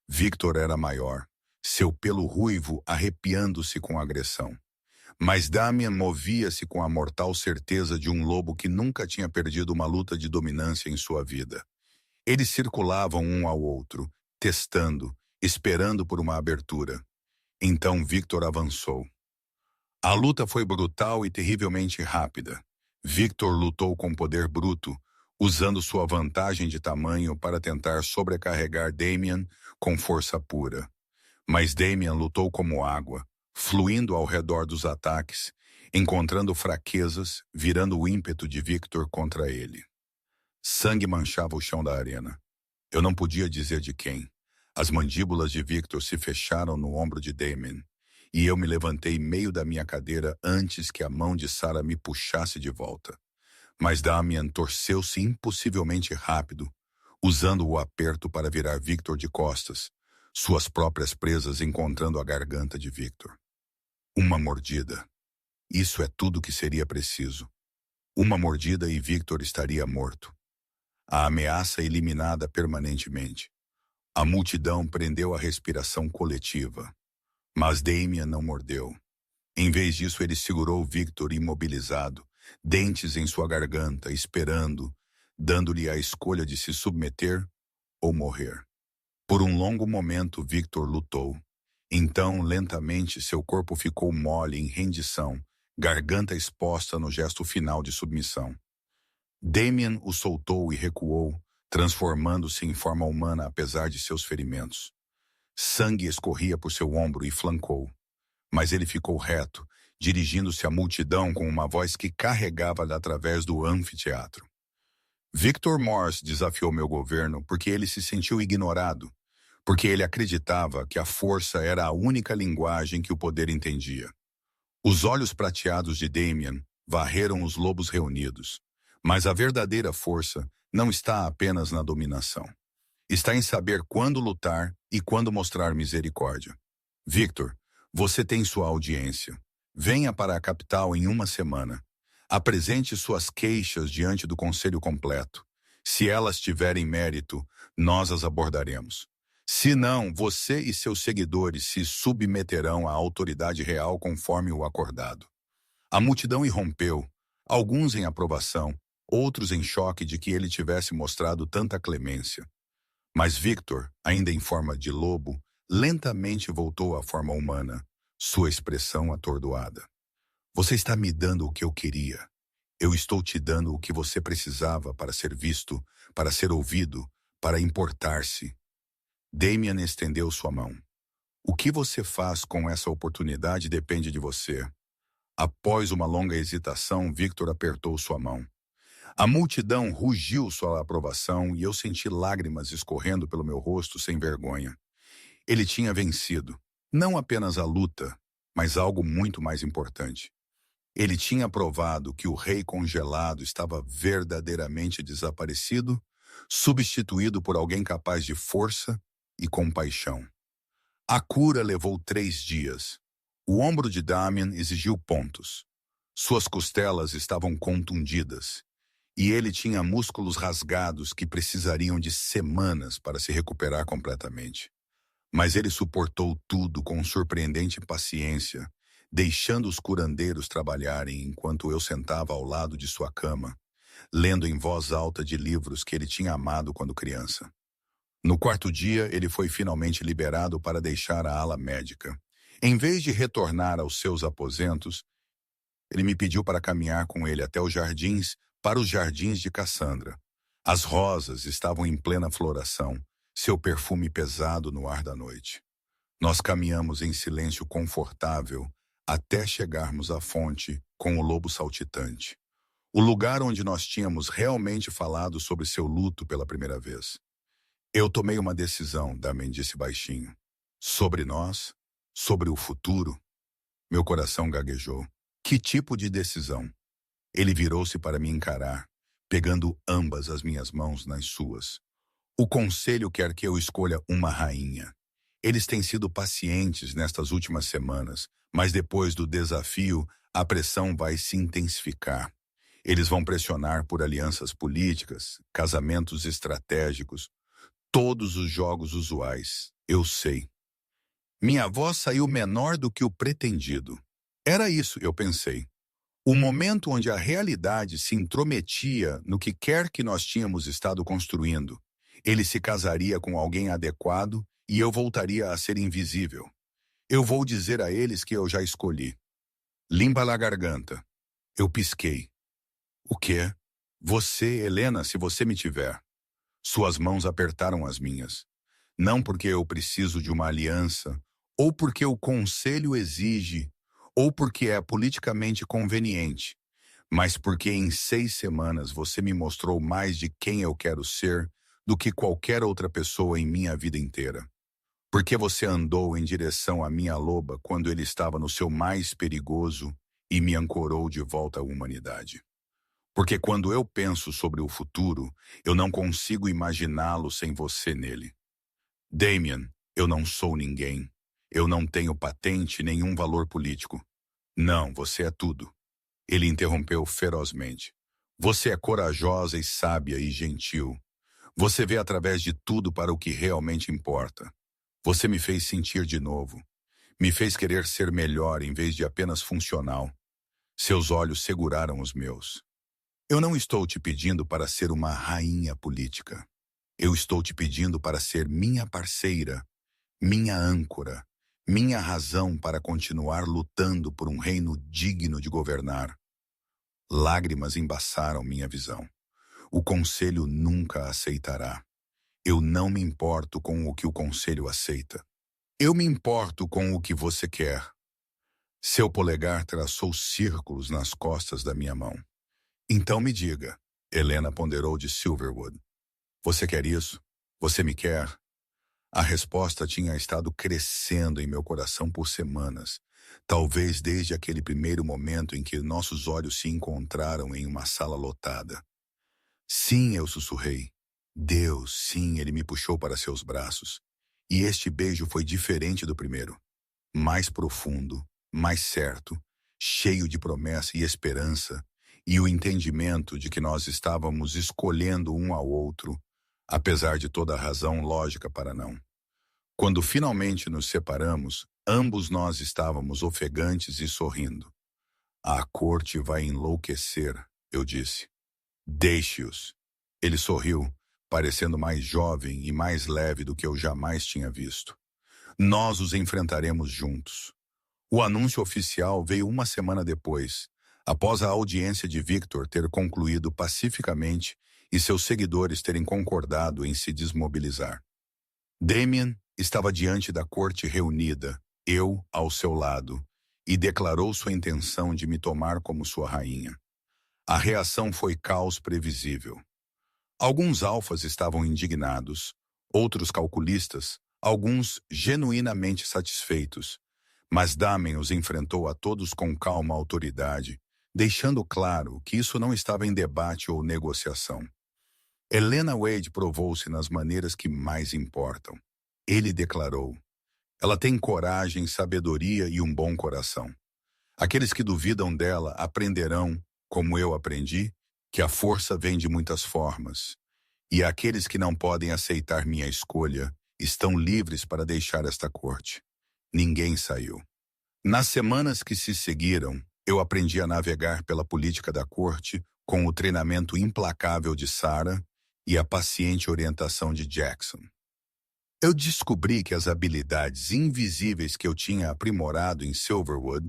Victor era maior, seu pelo ruivo arrepiando-se com agressão. Mas Damian movia-se com a mortal certeza de um lobo que nunca tinha perdido uma luta de dominância em sua vida. Eles circulavam um ao outro, testando, esperando por uma abertura. Então Victor avançou. A luta foi brutal e terrivelmente rápida. Victor lutou com poder bruto, usando sua vantagem de tamanho para tentar sobrecarregar Damian com força pura. Mas Damian lutou como água, fluindo ao redor dos ataques, encontrando fraquezas, virando o ímpeto de Victor contra ele. Sangue manchava o chão da arena. Eu não podia dizer de quem. As mandíbulas de Victor se fecharam no ombro de Damian, e eu me levantei meio da minha cadeira antes que a mão de Sarah me puxasse de volta. Mas Damian torceu-se impossivelmente rápido, usando o aperto para virar Victor de costas, suas próprias presas encontrando a garganta de Victor. Uma mordida. Isso é tudo que seria preciso. Uma mordida e Victor estaria morto. A ameaça eliminada permanentemente. A multidão prendeu a respiração coletiva. Mas Damian não mordeu. Em vez disso, ele segurou Victor imobilizado, dentes em sua garganta, esperando, dando-lhe a escolha de se submeter ou morrer. Por um longo momento, Victor lutou. Então, lentamente, seu corpo ficou mole em rendição, garganta exposta no gesto final de submissão. Damian o soltou e recuou, transformando-se em forma humana apesar de seus ferimentos. Sangue escorria por seu ombro e flancou. Mas ele ficou reto, dirigindo-se à multidão com uma voz que carregava através do anfiteatro. Victor Morse desafiou meu governo porque ele se sentiu ignorado, porque ele acreditava que a força era a única linguagem que o poder entendia. Os olhos prateados de Damian varreram os lobos reunidos, mas a verdadeira força não está apenas na dominação. Está em saber quando lutar e quando mostrar misericórdia. Victor, você tem sua audiência. Venha para a capital em uma semana. Apresente suas queixas diante do conselho completo. Se elas tiverem mérito, nós as abordaremos. Se não, você e seus seguidores se submeterão à autoridade real conforme o acordado. A multidão irrompeu, alguns em aprovação, outros em choque de que ele tivesse mostrado tanta clemência. Mas Victor, ainda em forma de lobo, lentamente voltou à forma humana, sua expressão atordoada. Você está me dando o que eu queria. Eu estou te dando o que você precisava para ser visto, para ser ouvido, para importar-se. Damian estendeu sua mão. O que você faz com essa oportunidade depende de você. Após uma longa hesitação, Victor apertou sua mão. A multidão rugiu sua aprovação e eu senti lágrimas escorrendo pelo meu rosto sem vergonha. Ele tinha vencido, não apenas a luta, mas algo muito mais importante. Ele tinha provado que o rei congelado estava verdadeiramente desaparecido, substituído por alguém capaz de força e compaixão. A cura levou 3 dias. O ombro de Damian exigiu pontos. Suas costelas estavam contundidas, e ele tinha músculos rasgados que precisariam de semanas para se recuperar completamente. Mas ele suportou tudo com surpreendente paciência, deixando os curandeiros trabalharem enquanto eu sentava ao lado de sua cama, lendo em voz alta de livros que ele tinha amado quando criança. No 4º dia, ele foi finalmente liberado para deixar a ala médica. Em vez de retornar aos seus aposentos, ele me pediu para caminhar com ele até os jardins, para os jardins de Cassandra. As rosas estavam em plena floração, seu perfume pesado no ar da noite. Nós caminhamos em silêncio confortável até chegarmos à fonte com o lobo saltitante. O lugar onde nós tínhamos realmente falado sobre seu luto pela primeira vez. Eu tomei uma decisão, Damian disse baixinho. Sobre nós? Sobre o futuro? Meu coração gaguejou. Que tipo de decisão? Ele virou-se para me encarar, pegando ambas as minhas mãos nas suas. O conselho quer que eu escolha uma rainha. Eles têm sido pacientes nestas últimas semanas, mas depois do desafio, a pressão vai se intensificar. Eles vão pressionar por alianças políticas, casamentos estratégicos, todos os jogos usuais. Eu sei. Minha voz saiu menor do que o pretendido. Era isso, eu pensei. O momento onde a realidade se intrometia no que quer que nós tínhamos estado construindo. Ele se casaria com alguém adequado e eu voltaria a ser invisível. Eu vou dizer a eles que eu já escolhi. Limpa a garganta. Eu pisquei. O quê? Você, Helena, se você me tiver. Suas mãos apertaram as minhas. Não porque eu preciso de uma aliança, ou porque o conselho exige, ou porque é politicamente conveniente, mas porque em 6 semanas você me mostrou mais de quem eu quero ser do que qualquer outra pessoa em minha vida inteira. Porque você andou em direção à minha loba quando ele estava no seu mais perigoso e me ancorou de volta à humanidade. Porque quando eu penso sobre o futuro, eu não consigo imaginá-lo sem você nele. Damien, eu não sou ninguém. Eu não tenho patente nenhum valor político. Não, você é tudo. Ele interrompeu ferozmente. Você é corajosa e sábia e gentil. Você vê através de tudo para o que realmente importa. Você me fez sentir de novo. Me fez querer ser melhor em vez de apenas funcional. Seus olhos seguraram os meus. Eu não estou te pedindo para ser uma rainha política. Eu estou te pedindo para ser minha parceira, minha âncora, minha razão para continuar lutando por um reino digno de governar. Lágrimas embaçaram minha visão. O conselho nunca aceitará. Eu não me importo com o que o conselho aceita. Eu me importo com o que você quer. Seu polegar traçou círculos nas costas da minha mão. Então me diga, Helena ponderou de Silverwood. Você quer isso? Você me quer? A resposta tinha estado crescendo em meu coração por semanas, talvez desde aquele primeiro momento em que nossos olhos se encontraram em uma sala lotada. Sim, eu sussurrei. Deus, sim, ele me puxou para seus braços. E este beijo foi diferente do primeiro. Mais profundo, mais certo, cheio de promessa e esperança, e o entendimento de que nós estávamos escolhendo um ao outro, apesar de toda a razão lógica para não. Quando finalmente nos separamos, ambos nós estávamos ofegantes e sorrindo. A corte vai enlouquecer, eu disse. Deixe-os. Ele sorriu, parecendo mais jovem e mais leve do que eu jamais tinha visto. Nós os enfrentaremos juntos. O anúncio oficial veio uma semana depois, após a audiência de Victor ter concluído pacificamente e seus seguidores terem concordado em se desmobilizar. Damien estava diante da corte reunida, eu ao seu lado, e declarou sua intenção de me tomar como sua rainha. A reação foi caos previsível. Alguns alfas estavam indignados, outros calculistas, alguns genuinamente satisfeitos, mas Damien os enfrentou a todos com calma autoridade, deixando claro que isso não estava em debate ou negociação. Helena Wade provou-se nas maneiras que mais importam. Ele declarou: ela tem coragem, sabedoria e um bom coração. Aqueles que duvidam dela aprenderão, como eu aprendi, que a força vem de muitas formas. E aqueles que não podem aceitar minha escolha estão livres para deixar esta corte. Ninguém saiu. Nas semanas que se seguiram, eu aprendi a navegar pela política da corte com o treinamento implacável de Sarah e a paciente orientação de Jackson. Eu descobri que as habilidades invisíveis que eu tinha aprimorado em Silverwood,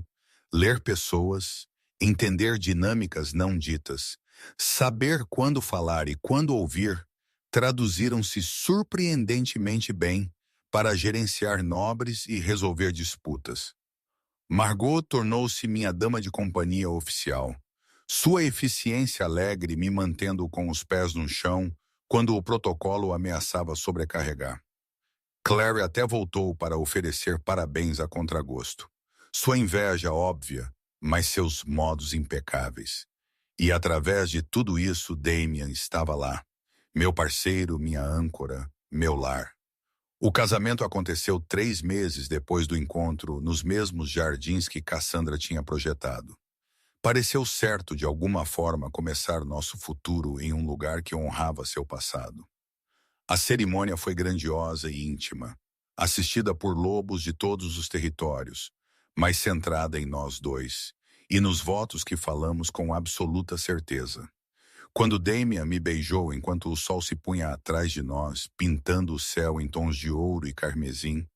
ler pessoas, entender dinâmicas não ditas, saber quando falar e quando ouvir, traduziram-se surpreendentemente bem para gerenciar nobres e resolver disputas. Margot tornou-se minha dama de companhia oficial. Sua eficiência alegre me mantendo com os pés no chão quando o protocolo ameaçava sobrecarregar. Clary até voltou para oferecer parabéns a contragosto. Sua inveja óbvia, mas seus modos impecáveis. E através de tudo isso, Damien estava lá. Meu parceiro, minha âncora, meu lar. O casamento aconteceu 3 meses depois do encontro, nos mesmos jardins que Cassandra tinha projetado. Pareceu certo, de alguma forma, começar nosso futuro em um lugar que honrava seu passado. A cerimônia foi grandiosa e íntima, assistida por lobos de todos os territórios, mas centrada em nós dois, e nos votos que falamos com absoluta certeza. Quando Damien me beijou enquanto o sol se punha atrás de nós, pintando o céu em tons de ouro e carmesim,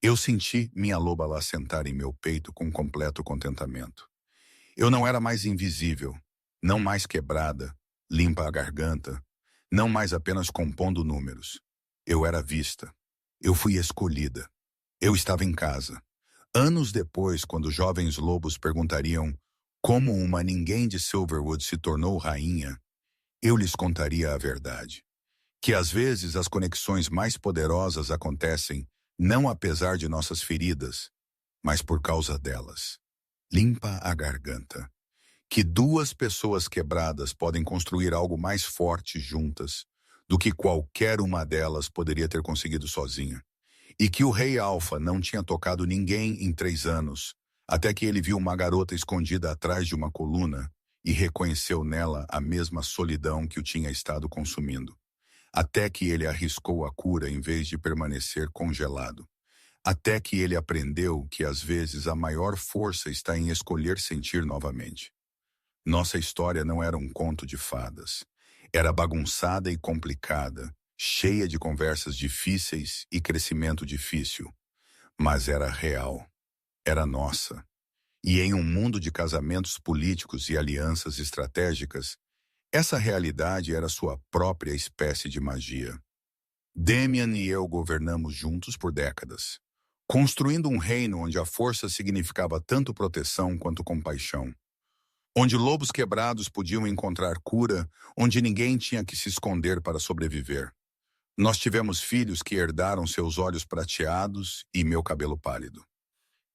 eu senti minha loba lá sentar em meu peito com completo contentamento. Eu não era mais invisível, não mais quebrada, limpa a garganta, não mais apenas compondo números. Eu era vista. Eu fui escolhida. Eu estava em casa. Anos depois, quando jovens lobos perguntariam como uma ninguém de Silverwood se tornou rainha, eu lhes contaria a verdade. Que às vezes as conexões mais poderosas acontecem não apesar de nossas feridas, mas por causa delas. Limpa a garganta. Que duas pessoas quebradas podem construir algo mais forte juntas do que qualquer uma delas poderia ter conseguido sozinha. E que o rei Alfa não tinha tocado ninguém em 3 anos, até que ele viu uma garota escondida atrás de uma coluna e reconheceu nela a mesma solidão que o tinha estado consumindo. Até que ele arriscou a cura em vez de permanecer congelado. Até que ele aprendeu que às vezes a maior força está em escolher sentir novamente. Nossa história não era um conto de fadas. Era bagunçada e complicada, cheia de conversas difíceis e crescimento difícil. Mas era real. Era nossa. E em um mundo de casamentos políticos e alianças estratégicas, essa realidade era sua própria espécie de magia. Damian e eu governamos juntos por décadas, construindo um reino onde a força significava tanto proteção quanto compaixão. Onde lobos quebrados podiam encontrar cura, onde ninguém tinha que se esconder para sobreviver. Nós tivemos filhos que herdaram seus olhos prateados e meu cabelo pálido,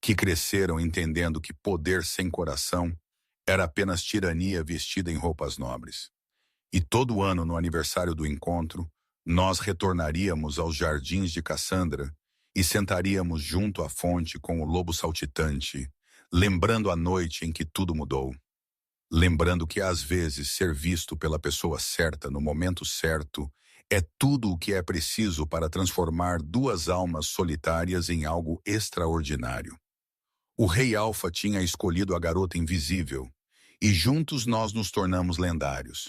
que cresceram entendendo que poder sem coração era apenas tirania vestida em roupas nobres. E todo ano, no aniversário do encontro, nós retornaríamos aos jardins de Cassandra e sentaríamos junto à fonte com o lobo saltitante, lembrando a noite em que tudo mudou. Lembrando que às vezes ser visto pela pessoa certa no momento certo é tudo o que é preciso para transformar duas almas solitárias em algo extraordinário. O rei Alfa tinha escolhido a garota invisível, e juntos nós nos tornamos lendários.